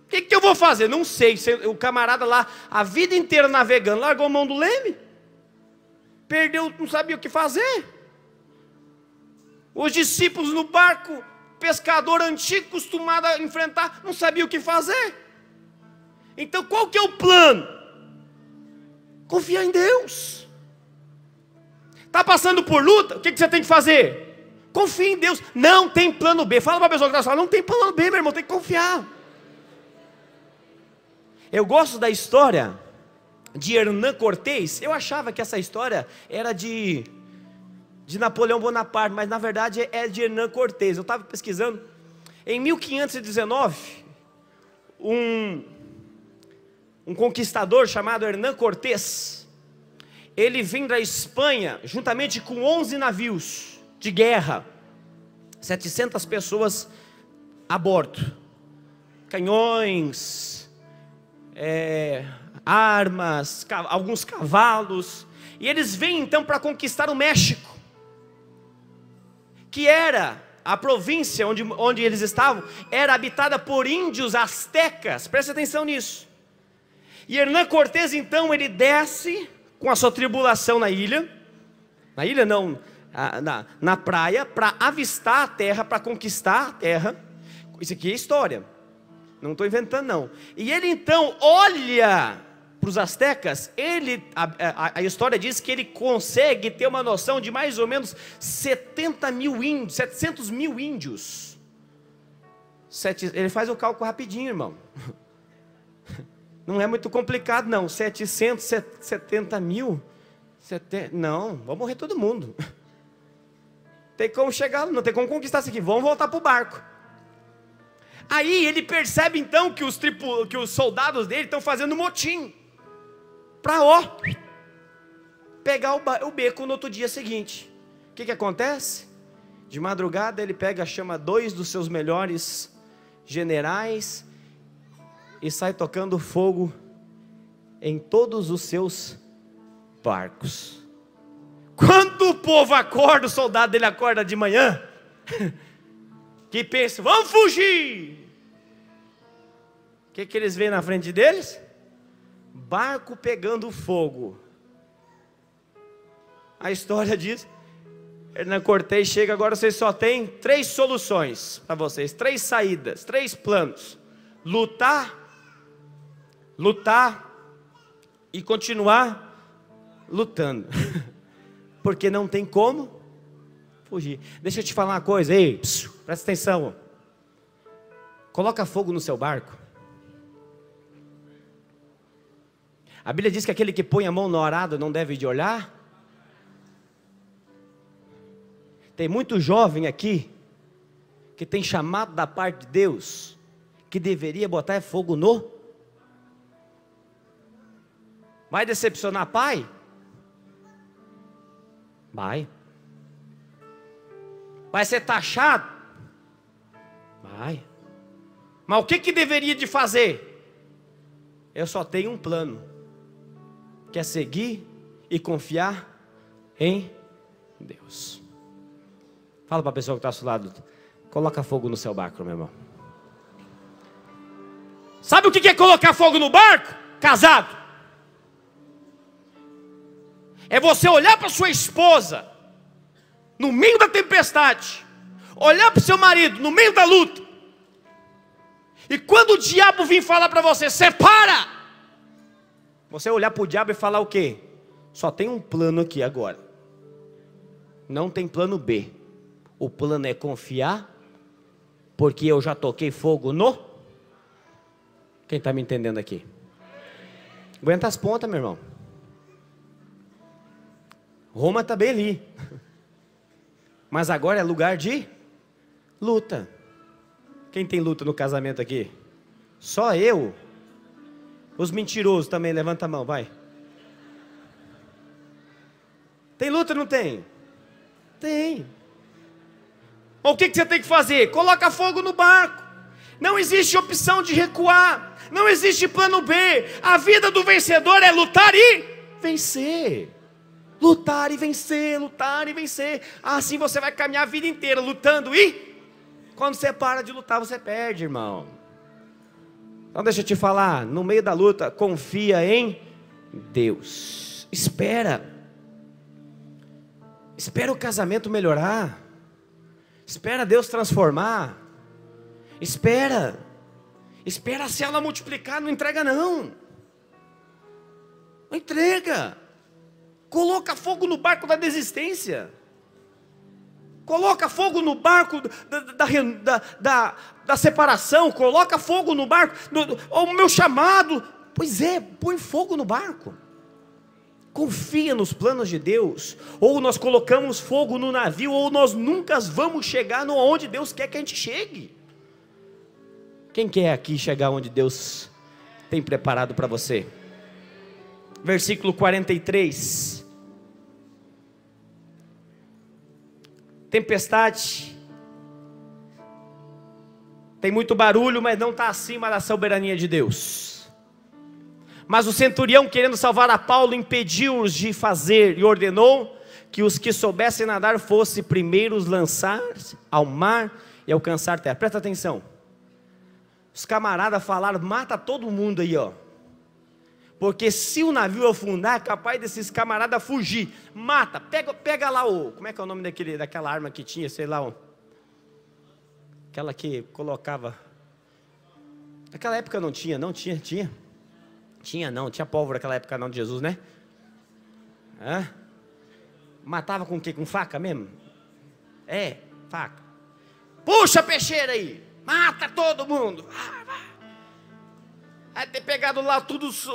O que eu vou fazer? Não sei. O camarada lá, a vida inteira navegando, largou a mão do leme. Perdeu, não sabia o que fazer. Os discípulos no barco, pescador antigo, acostumado a enfrentar, não sabia o que fazer. Então qual que é o plano? Confiar em Deus. Está passando por luta, o que você tem que fazer? Confia em Deus. Não tem plano B. Fala para a pessoa que está falando, não tem plano B, meu irmão, tem que confiar. Eu gosto da história de Hernán Cortés. Eu achava que essa história era de Napoleão Bonaparte, mas na verdade é de Hernán Cortés. Eu estava pesquisando. Em 1519, um conquistador chamado Hernán Cortés, ele vem da Espanha juntamente com 11 navios de guerra, 700 pessoas a bordo, canhões, armas, alguns cavalos, e eles vêm então para conquistar o México, que era a província onde eles estavam, era habitada por índios astecas. Preste atenção nisso. E Hernán Cortés então ele desce com a sua tribulação na ilha não, na praia, para avistar a terra, para conquistar a terra. Isso aqui é história, não estou inventando não. E ele então olha para os astecas, a história diz que ele consegue ter uma noção de mais ou menos 700 mil índios. Ele faz o cálculo rapidinho, irmão. Não é muito complicado não, 770 mil, não, vamos morrer todo mundo. Tem como chegar, não tem como conquistar isso aqui, vamos voltar para o barco. Aí ele percebe então que os soldados dele estão fazendo motim, para pegar o beco no outro dia seguinte. O que acontece? De madrugada ele chama 2 dos seus melhores generais, e sai tocando fogo em todos os seus barcos. Quando o povo acorda, o soldado dele acorda de manhã, que pensa, vamos fugir. O que eles veem na frente deles? Barco pegando fogo. A história diz, Hernán Cortés chega, agora vocês só têm 3 soluções para vocês, 3 saídas, 3 planos: lutar e continuar lutando, porque não tem como fugir. Deixa eu te falar uma coisa, ei, presta atenção, coloca fogo no seu barco. A Bíblia diz que aquele que põe a mão no arado não deve de olhar. Tem muito jovem aqui que tem chamado da parte de Deus, que deveria botar fogo no. Vai decepcionar pai? Vai ser taxado? Vai. Mas o que deveria de fazer? Eu só tenho um plano, que é seguir e confiar em Deus. Fala para a pessoa que está ao seu lado, coloca fogo no seu barco, meu irmão. Sabe o que é colocar fogo no barco? Casado. É você olhar para sua esposa no meio da tempestade, olhar para o seu marido no meio da luta, e quando o diabo vir falar para você, separa, você olhar para o diabo e falar o quê? Só tem um plano aqui agora, não tem plano B. O plano é confiar, porque eu já toquei fogo no. Quem está me entendendo aqui? Aguenta as pontas, meu irmão. Roma está bem ali, mas agora é lugar de luta. Quem tem luta no casamento aqui? Só eu? Os mentirosos também, levanta a mão, vai. Tem luta ou não tem? Tem. O que você tem que fazer? Coloca fogo no barco. Não existe opção de recuar, não existe plano B. A vida do vencedor é lutar e vencer. Lutar e vencer, lutar e vencer. Assim você vai caminhar a vida inteira lutando e quando você para de lutar, você perde, irmão. Então deixa eu te falar, no meio da luta, confia em Deus. Espera o casamento melhorar. Espera Deus transformar. Espera a célula multiplicar, não entrega não. Não entrega. Coloca fogo no barco da desistência. Coloca fogo no barco da separação. Coloca fogo no barco. O meu chamado. Pois é, põe fogo no barco. Confia nos planos de Deus. Ou nós colocamos fogo no navio, ou nós nunca vamos chegar onde Deus quer que a gente chegue. Quem quer aqui chegar onde Deus tem preparado para você? Versículo 43. Tempestade. Tem muito barulho, mas não está acima da soberania de Deus. Mas o centurião, querendo salvar a Paulo, impediu-os de fazer e ordenou que os que soubessem nadar fossem primeiros lançar ao mar e alcançar terra. Presta atenção. Os camaradas falaram: mata todo mundo aí, ó. Porque se o navio afundar, é capaz desses camaradas fugir. Mata, pega lá o... Como é que é o nome daquela arma que tinha, sei lá, aquela que colocava... Naquela época não tinha, não tinha? Tinha pólvora naquela época não de Jesus, né? Matava com o quê? Com faca mesmo? Faca. Puxa a peixeira aí, mata todo mundo. Aí ter pegado lá todos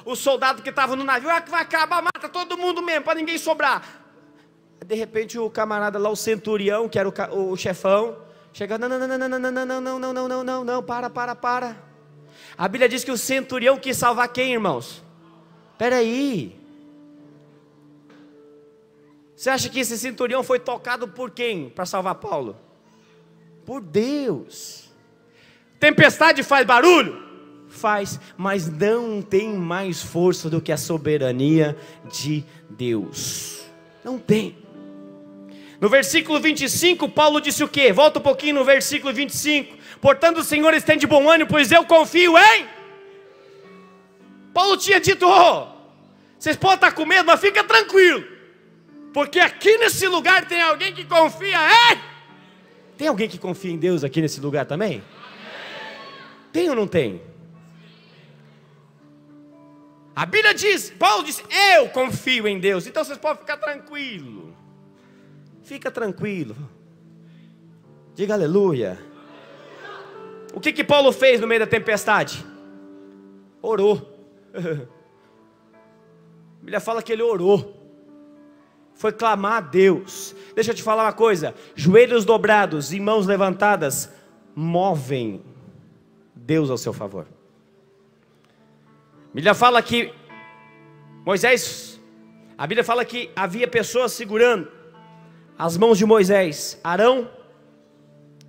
os soldados que estavam no navio, que vai acabar, mata todo mundo mesmo, para ninguém sobrar. De repente o camarada lá, o centurião, que era o chefão, chega: não, para. A Bíblia diz que o centurião quis salvar quem, irmãos? Espera aí. Você acha que esse centurião foi tocado por quem para salvar Paulo? Por Deus. Tempestade faz barulho? Faz, mas não tem mais força do que a soberania de Deus. Não tem. No versículo 25, Paulo disse o quê? Volta um pouquinho no versículo 25. Portanto, o Senhor está de bom ânimo, pois eu confio em... Paulo tinha dito: vocês podem estar com medo, mas fica tranquilo, porque aqui nesse lugar tem alguém que confia em... Tem alguém que confia em Deus aqui nesse lugar também? Tem ou não tem? A Bíblia diz, Paulo disse: eu confio em Deus. Então vocês podem ficar tranquilo. Fica tranquilo. Diga aleluia. O que Paulo fez no meio da tempestade? Orou. A Bíblia fala que ele orou. Foi clamar a Deus. Deixa eu te falar uma coisa: joelhos dobrados e mãos levantadas movem Deus ao seu favor. A Bíblia fala que Moisés, a Bíblia fala que havia pessoas segurando as mãos de Moisés, Arão,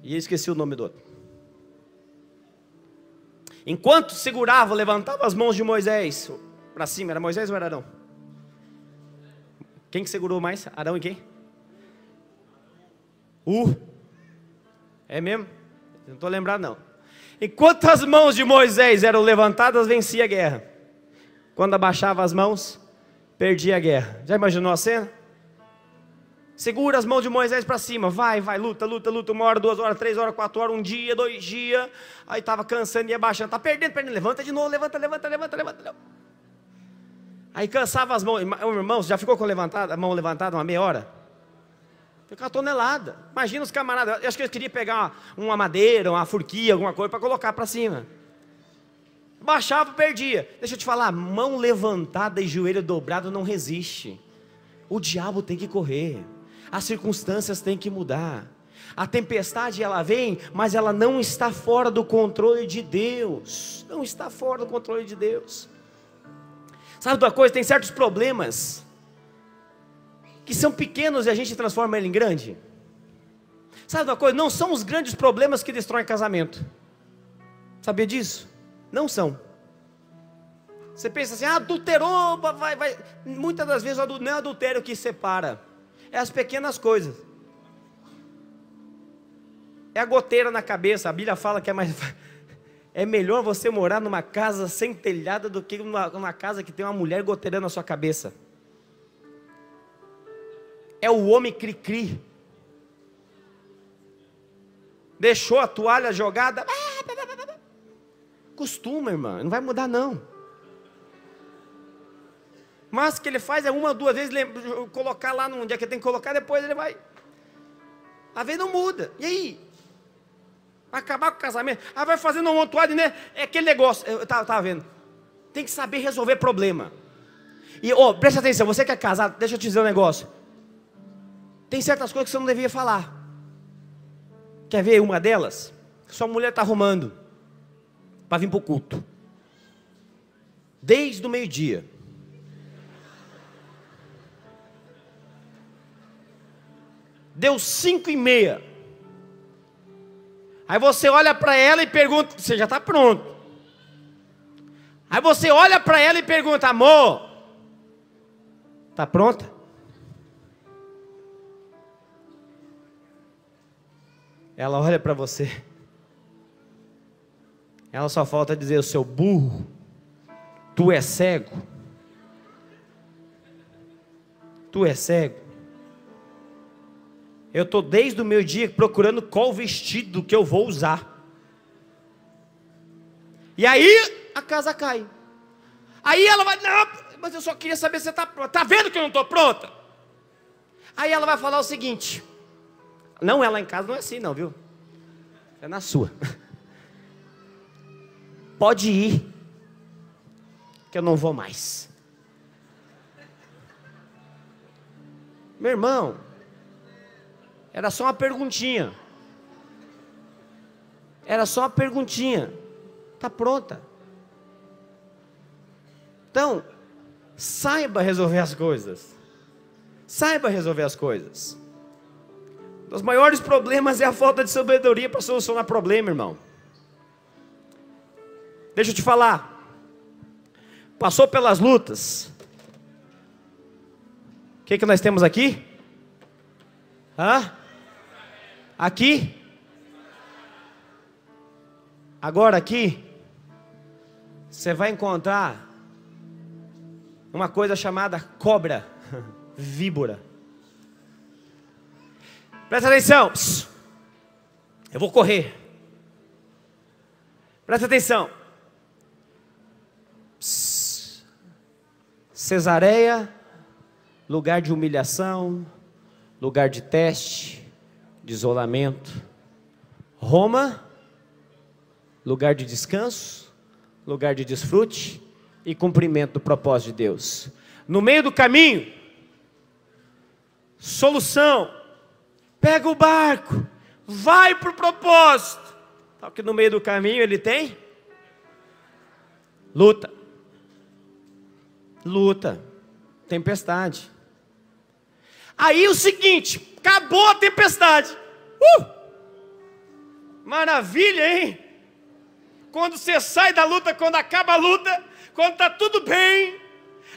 e eu esqueci o nome do outro. Enquanto segurava, levantava as mãos de Moisés para cima. Era Moisés ou era Arão? Quem que segurou mais? Arão e quem? É mesmo? Não estou lembrado não. Enquanto as mãos de Moisés eram levantadas, vencia a guerra. Quando abaixava as mãos, perdia a guerra. Já imaginou a cena? Segura as mãos de Moisés para cima, vai, luta, 1 hora, 2 horas, 3 horas, 4 horas, 1 dia, 2 dias. Aí estava cansando e ia baixando, está perdendo, levanta de novo, levanta. Aí cansava as mãos, irmãos, já ficou com a mão levantada uma meia hora? Fica uma tonelada. Imagina os camaradas, eu acho que eles queriam pegar uma madeira, uma forquilha, alguma coisa para colocar para cima. Baixava, perdia. Deixa eu te falar, mão levantada e joelho dobrado não resiste. O diabo tem que correr. As circunstâncias têm que mudar. A tempestade ela vem, mas ela não está fora do controle de Deus. Não está fora do controle de Deus. Sabe de uma coisa? Tem certos problemas que são pequenos e a gente transforma ele em grande. Sabe de uma coisa? Não são os grandes problemas que destroem casamento. Sabia disso? Não são. Você pensa assim: adulterou, vai. Muitas das vezes não é adultério que separa, é as pequenas coisas. É a goteira na cabeça. A Bíblia fala que é melhor você morar numa casa sem telhado do que numa casa que tem uma mulher goteirando na sua cabeça. É o homem cri-cri. Deixou a toalha jogada. Costuma, irmã, não vai mudar não. Mas o que ele faz é uma ou duas vezes colocar lá onde é que tem que colocar, depois ele vai. A vez não muda. E aí? Vai acabar com o casamento. Vai fazendo um montuado, né? É aquele negócio. Eu tava vendo. Tem que saber resolver problema. E, presta atenção, você que é casado, deixa eu te dizer um negócio. Tem certas coisas que você não devia falar. Quer ver uma delas? Sua mulher está arrumando para vir para o culto. Desde o meio-dia. Deu 5:30. Aí você olha para ela e pergunta, você já está pronto. Aí você olha para ela e pergunta, amor, está pronta? Ela olha para você. Ela só falta dizer, o seu burro, tu é cego. Tu é cego. Eu estou desde o meu dia procurando qual vestido que eu vou usar. E aí a casa cai. Aí ela vai, não, mas eu só queria saber se você está pronta. Está vendo que eu não estou pronta? Aí ela vai falar o seguinte. Não, ela em casa não é assim não, viu? É na sua. Pode ir, que eu não vou mais. Meu irmão, era só uma perguntinha. Era só uma perguntinha. Está pronta. Então, saiba resolver as coisas. Saiba resolver as coisas. Um dos maiores problemas é a falta de sabedoria para solucionar problema, irmão. Deixa eu te falar. Passou pelas lutas. O que nós temos aqui? Aqui? Agora aqui, você vai encontrar uma coisa chamada cobra, víbora. Presta atenção. Eu vou correr. Presta atenção. Cesareia, lugar de humilhação, lugar de teste, de isolamento. Roma, lugar de descanso, lugar de desfrute e cumprimento do propósito de Deus. No meio do caminho, solução. Pega o barco, vai para o propósito. Só que no meio do caminho ele tem luta. Luta, tempestade. Aí o seguinte, acabou a tempestade. Maravilha, hein? Quando você sai da luta, quando acaba a luta, quando está tudo bem,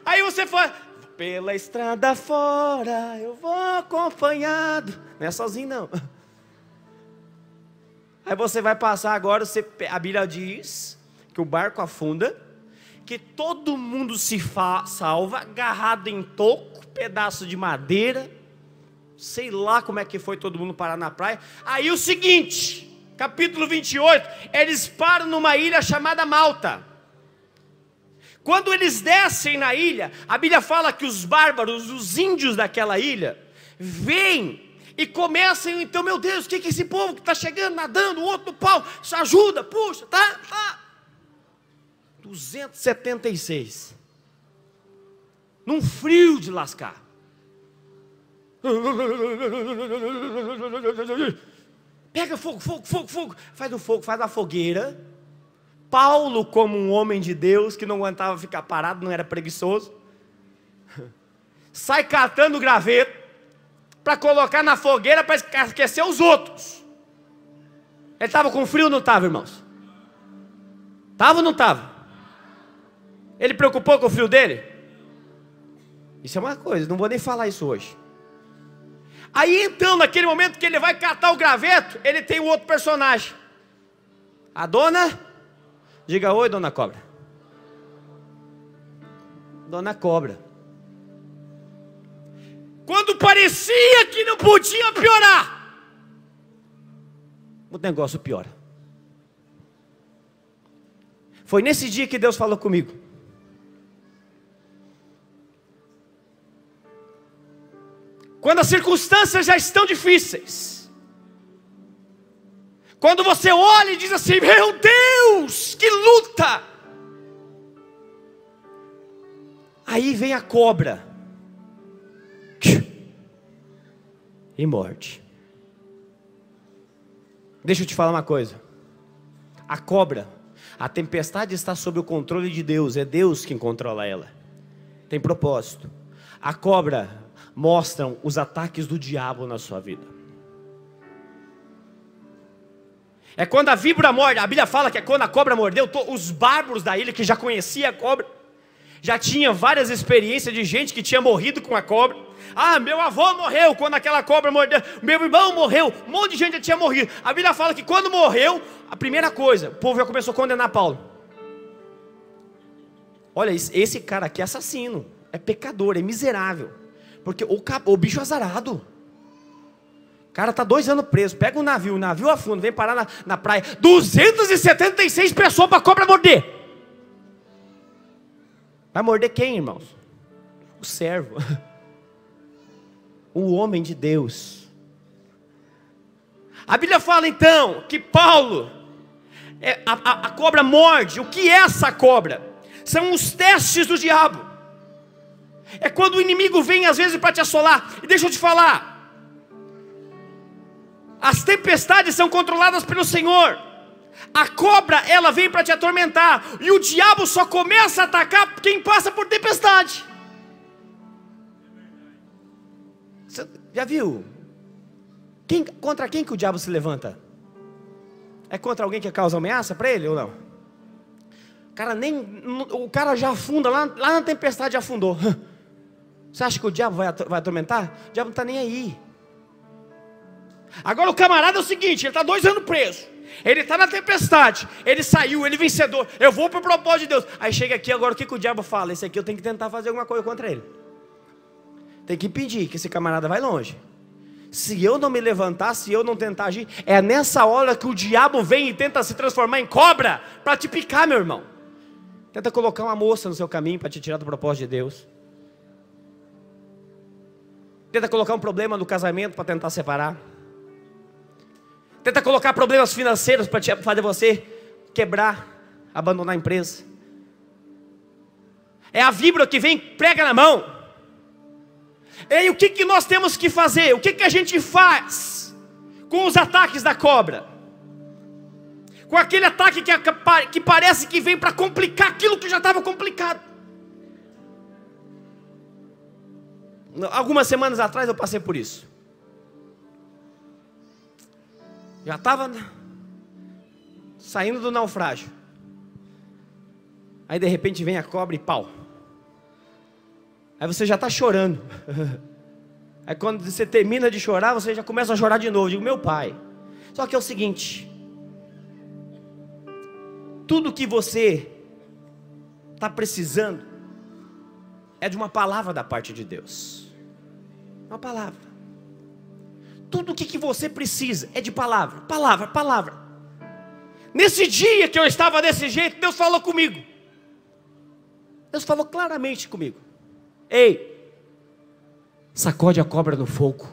aí você fala, pela estrada fora, eu vou acompanhado. Não é sozinho não. Aí você vai passar agora, a Bíblia diz que o barco afunda, que todo mundo se salva, agarrado em toco, pedaço de madeira, sei lá como é que foi todo mundo parar na praia. Aí o seguinte, capítulo 28, eles param numa ilha chamada Malta. Quando eles descem na ilha, a Bíblia fala que os bárbaros, os índios daquela ilha, vêm e começam, então, meu Deus, o que é esse povo que está chegando, nadando, o outro no pau, isso ajuda, puxa, tá. 276, num frio de lascar. Pega fogo, faz o fogo, faz a fogueira. Paulo, como um homem de Deus, que não aguentava ficar parado, não era preguiçoso, sai catando graveto, para colocar na fogueira, para aquecer os outros. Ele estava com frio ou não estava, irmãos? Estava ou não estava? Ele preocupou com o frio dele? Isso é uma coisa, não vou nem falar isso hoje. Aí então, naquele momento que ele vai catar o graveto, ele tem um outro personagem. A dona, diga oi, dona Cobra. Dona Cobra. Quando parecia que não podia piorar, o negócio piora. Foi nesse dia que Deus falou comigo. Quando as circunstâncias já estão difíceis, quando você olha e diz assim: meu Deus, que luta! Aí vem a cobra e morde. Deixa eu te falar uma coisa. A cobra, a tempestade está sob o controle de Deus. É Deus quem controla ela. Tem propósito. A cobra mostra os ataques do diabo na sua vida. É quando a víbora morde. A Bíblia fala que é quando a cobra mordeu. Os bárbaros da ilha que já conheciam a cobra, já tinha várias experiências de gente que tinha morrido com a cobra. Ah, meu avô morreu quando aquela cobra mordeu. Meu irmão morreu. Um monte de gente já tinha morrido. A Bíblia fala que quando morreu, a primeira coisa, o povo já começou a condenar Paulo. Olha, esse cara aqui é assassino, é pecador, é miserável. Porque o bicho é azarado. O cara está 2 anos preso. Pega um navio, o navio afunda, vem parar na praia. 276 pessoas para a cobra morder. Vai morder quem, irmãos? O servo. O homem de Deus. A Bíblia fala então que Paulo, a cobra morde. O que é essa cobra? São os testes do diabo. É quando o inimigo vem às vezes para te assolar. E deixa eu te falar, as tempestades são controladas pelo Senhor. A cobra, ela vem para te atormentar. E o diabo só começa a atacar quem passa por tempestade. Você já viu? Contra quem que o diabo se levanta? É contra alguém que causa ameaça para ele ou não? O cara já afunda, lá na tempestade já afundou. Você acha que o diabo vai atormentar? O diabo não está nem aí. Agora o camarada é o seguinte, ele está 2 anos preso. Ele está na tempestade, ele saiu, ele vencedor. Eu vou para o propósito de Deus. Aí chega aqui agora, o que o diabo fala? Esse aqui eu tenho que tentar fazer alguma coisa contra ele. Tem que impedir que esse camarada vai longe. Se eu não me levantar, se eu não tentar agir, é nessa hora que o diabo vem e tenta se transformar em cobra para te picar, meu irmão. Tenta colocar uma moça no seu caminho para te tirar do propósito de Deus. Tenta colocar um problema no casamento para tentar separar. Tenta colocar problemas financeiros para fazer você quebrar, abandonar a empresa. É a víbora que vem, prega na mão. E o que nós temos que fazer? O que a gente faz com os ataques da cobra? Com aquele ataque que parece que vem para complicar aquilo que já estava complicado. Algumas semanas atrás eu passei por isso. Já estava saindo do naufrágio. Aí de repente vem a cobra e pau. Aí você já está chorando. Aí quando você termina de chorar, você já começa a chorar de novo. Eu digo, meu pai. Só que é o seguinte: tudo que você está precisando é de uma palavra da parte de Deus. Uma palavra. Tudo o que você precisa é de palavra. Palavra, palavra. Nesse dia que eu estava desse jeito, Deus falou comigo. Deus falou claramente comigo. Ei, sacode a cobra no fogo.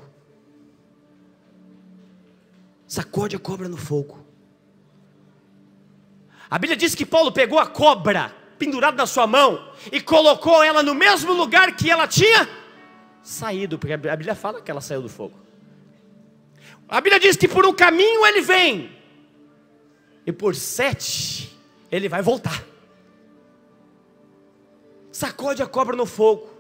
Sacode a cobra no fogo. A Bíblia diz que Paulo pegou a cobra pendurada na sua mão e colocou ela no mesmo lugar que ela tinha saído, porque a Bíblia fala que ela saiu do fogo. A Bíblia diz que por um caminho ele vem e por 7 ele vai voltar. Sacode a cobra no fogo.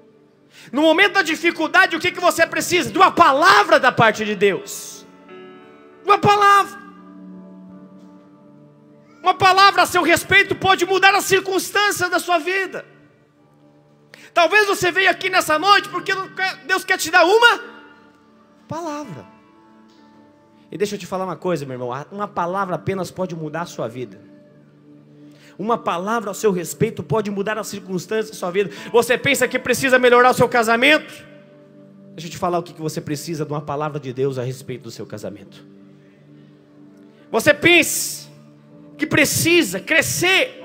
No momento da dificuldade, o que você precisa? De uma palavra da parte de Deus. Uma palavra. Uma palavra a seu respeito pode mudar as circunstâncias da sua vida. Talvez você veja aqui nessa noite porque Deus quer te dar uma palavra. E deixa eu te falar uma coisa, meu irmão. Uma palavra apenas pode mudar a sua vida. Uma palavra ao seu respeito pode mudar as circunstâncias da sua vida. Você pensa que precisa melhorar o seu casamento? Deixa eu te falar o que você precisa de uma palavra de Deus a respeito do seu casamento. Você pensa que precisa crescer,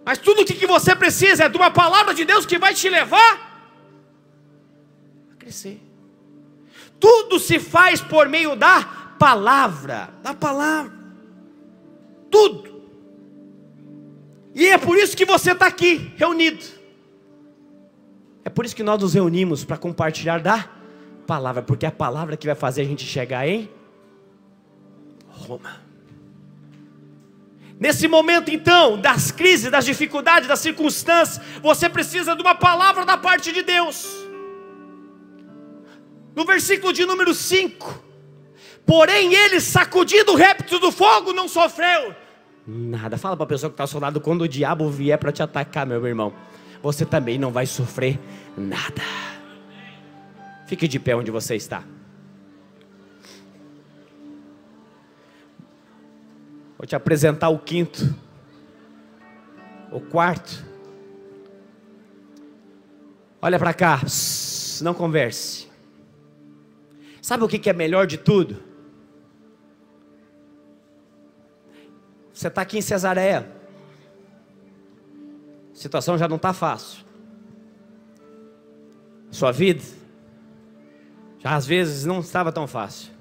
mas tudo o que você precisa é de uma palavra de Deus que vai te levar a crescer. Tudo se faz por meio da palavra, tudo. E é por isso que você está aqui, reunido. É por isso que nós nos reunimos, para compartilhar da palavra, porque é a palavra que vai fazer a gente chegar em Roma. Nesse momento então, das crises, das dificuldades, das circunstâncias, você precisa de uma palavra da parte de Deus. No versículo de número 5, porém ele, sacudido o réptil do fogo, não sofreu nada. Fala para a pessoa que está ao seu lado: quando o diabo vier para te atacar, meu irmão, você também não vai sofrer nada. Fique de pé onde você está. Vou te apresentar o quinto, o quarto. Olha para cá, não converse. Sabe o que é melhor de tudo? Você está aqui em Cesareia, a situação já não está fácil. Sua vida já às vezes não estava tão fácil.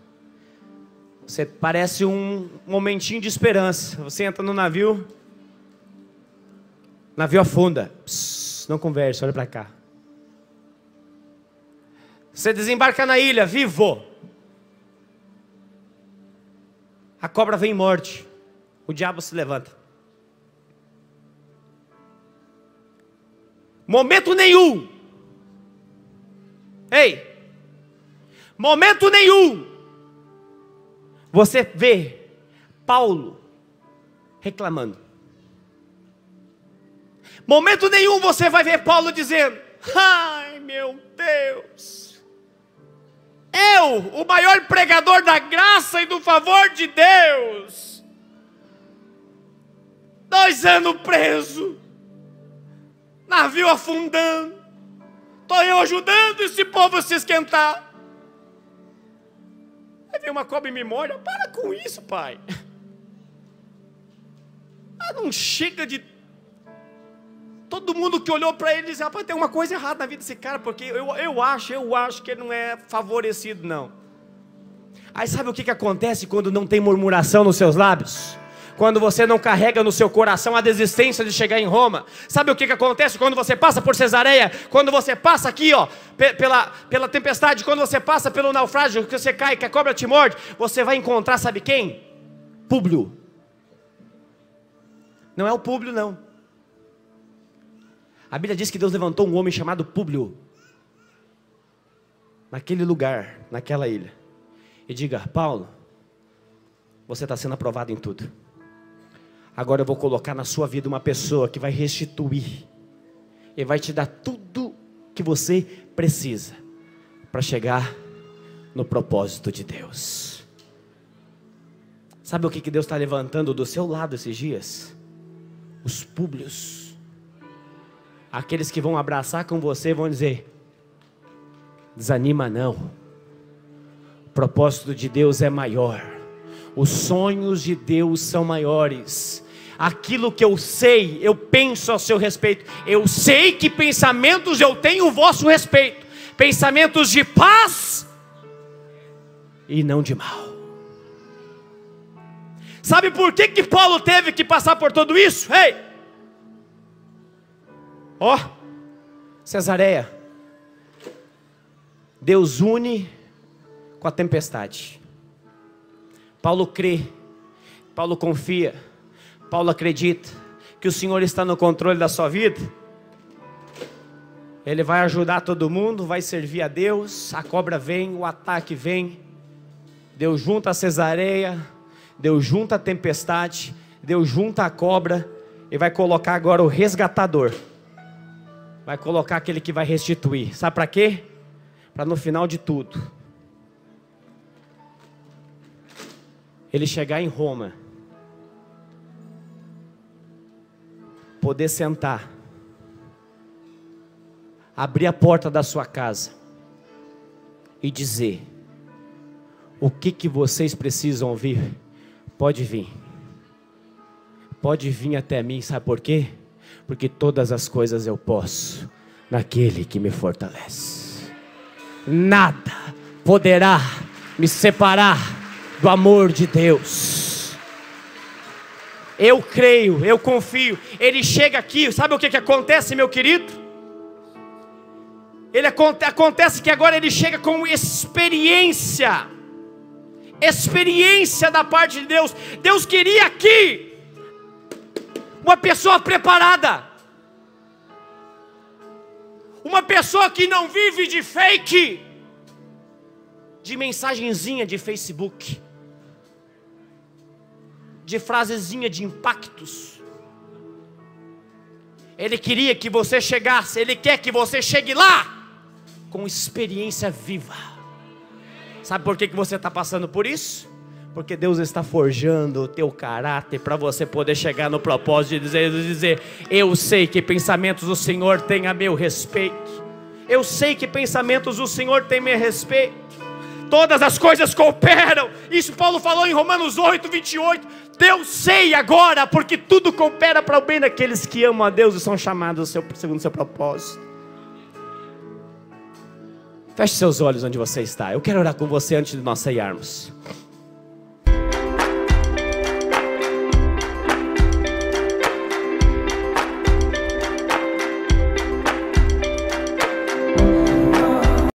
Você parece um momentinho de esperança. Você entra no navio, navio afunda. Não converse, olha para cá. Você desembarca na ilha, vivo. A cobra vem e morde. O diabo se levanta. Momento nenhum. Ei, momento nenhum você vê Paulo reclamando. Momento nenhum você vai ver Paulo dizendo: ai meu Deus, eu, o maior pregador da graça e do favor de Deus, 2 anos preso, navio afundando, estou eu ajudando esse povo a se esquentar. Aí vem uma cobra e me morde. Para com isso, pai. Não chega de... Todo mundo que olhou para ele disse: rapaz, tem uma coisa errada na vida desse cara, porque eu acho que ele não é favorecido, não. Aí sabe o que acontece quando não tem murmuração nos seus lábios? Quando você não carrega no seu coração a desistência de chegar em Roma. Sabe o que acontece quando você passa por Cesareia? Quando você passa aqui, ó, pela tempestade, quando você passa pelo naufrágio, que você cai, que a cobra te morde, você vai encontrar, sabe quem? Públio. Não é o Públio, não. A Bíblia diz que Deus levantou um homem chamado Públio, naquele lugar, naquela ilha, e diga: Paulo, você está sendo aprovado em tudo. Agora eu vou colocar na sua vida uma pessoa que vai restituir e vai te dar tudo que você precisa para chegar no propósito de Deus. Sabe o que Deus está levantando do seu lado esses dias? Os Públios. Aqueles que vão abraçar com você e vão dizer: desanima não, o propósito de Deus é maior, os sonhos de Deus são maiores. Aquilo que eu sei, eu penso a seu respeito. Eu sei que pensamentos eu tenho a vosso respeito, pensamentos de paz e não de mal. Sabe por que Paulo teve que passar por tudo isso? Ei, ó, Cesareia, Deus une com a tempestade. Paulo crê, Paulo confia, Paulo acredita que o Senhor está no controle da sua vida. Ele vai ajudar todo mundo, vai servir a Deus. A cobra vem, o ataque vem. Deus junta a Cesareia, Deus junta a tempestade, Deus junta a cobra e vai colocar agora o resgatador. Vai colocar aquele que vai restituir. Sabe para quê? Para no final de tudo ele chegar em Roma, poder sentar, abrir a porta da sua casa e dizer: O que vocês precisam ouvir? Pode vir. Pode vir até mim, sabe por quê? Porque todas as coisas eu posso naquele que me fortalece. Nada poderá me separar do amor de Deus. Eu creio, eu confio. Ele chega aqui, sabe o que acontece, meu querido? Acontece que agora ele chega com experiência da parte de Deus. Deus queria aqui uma pessoa preparada, uma pessoa que não vive de fake, de mensagenzinha de Facebook, de frasezinha de impactos. Ele queria que você chegasse, Ele quer que você chegue lá com experiência viva. Sabe por que você está passando por isso? Porque Deus está forjando o teu caráter para você poder chegar no propósito de dizer: eu sei que pensamentos o Senhor tem a meu respeito. Eu sei que pensamentos o Senhor tem a meu respeito. Todas as coisas cooperam. Isso Paulo falou em Romanos 8, 28. Deus sei agora, porque tudo coopera para o bem daqueles que amam a Deus e são chamados segundo o seu propósito. Feche seus olhos onde você está. Eu quero orar com você antes de nós sairmos.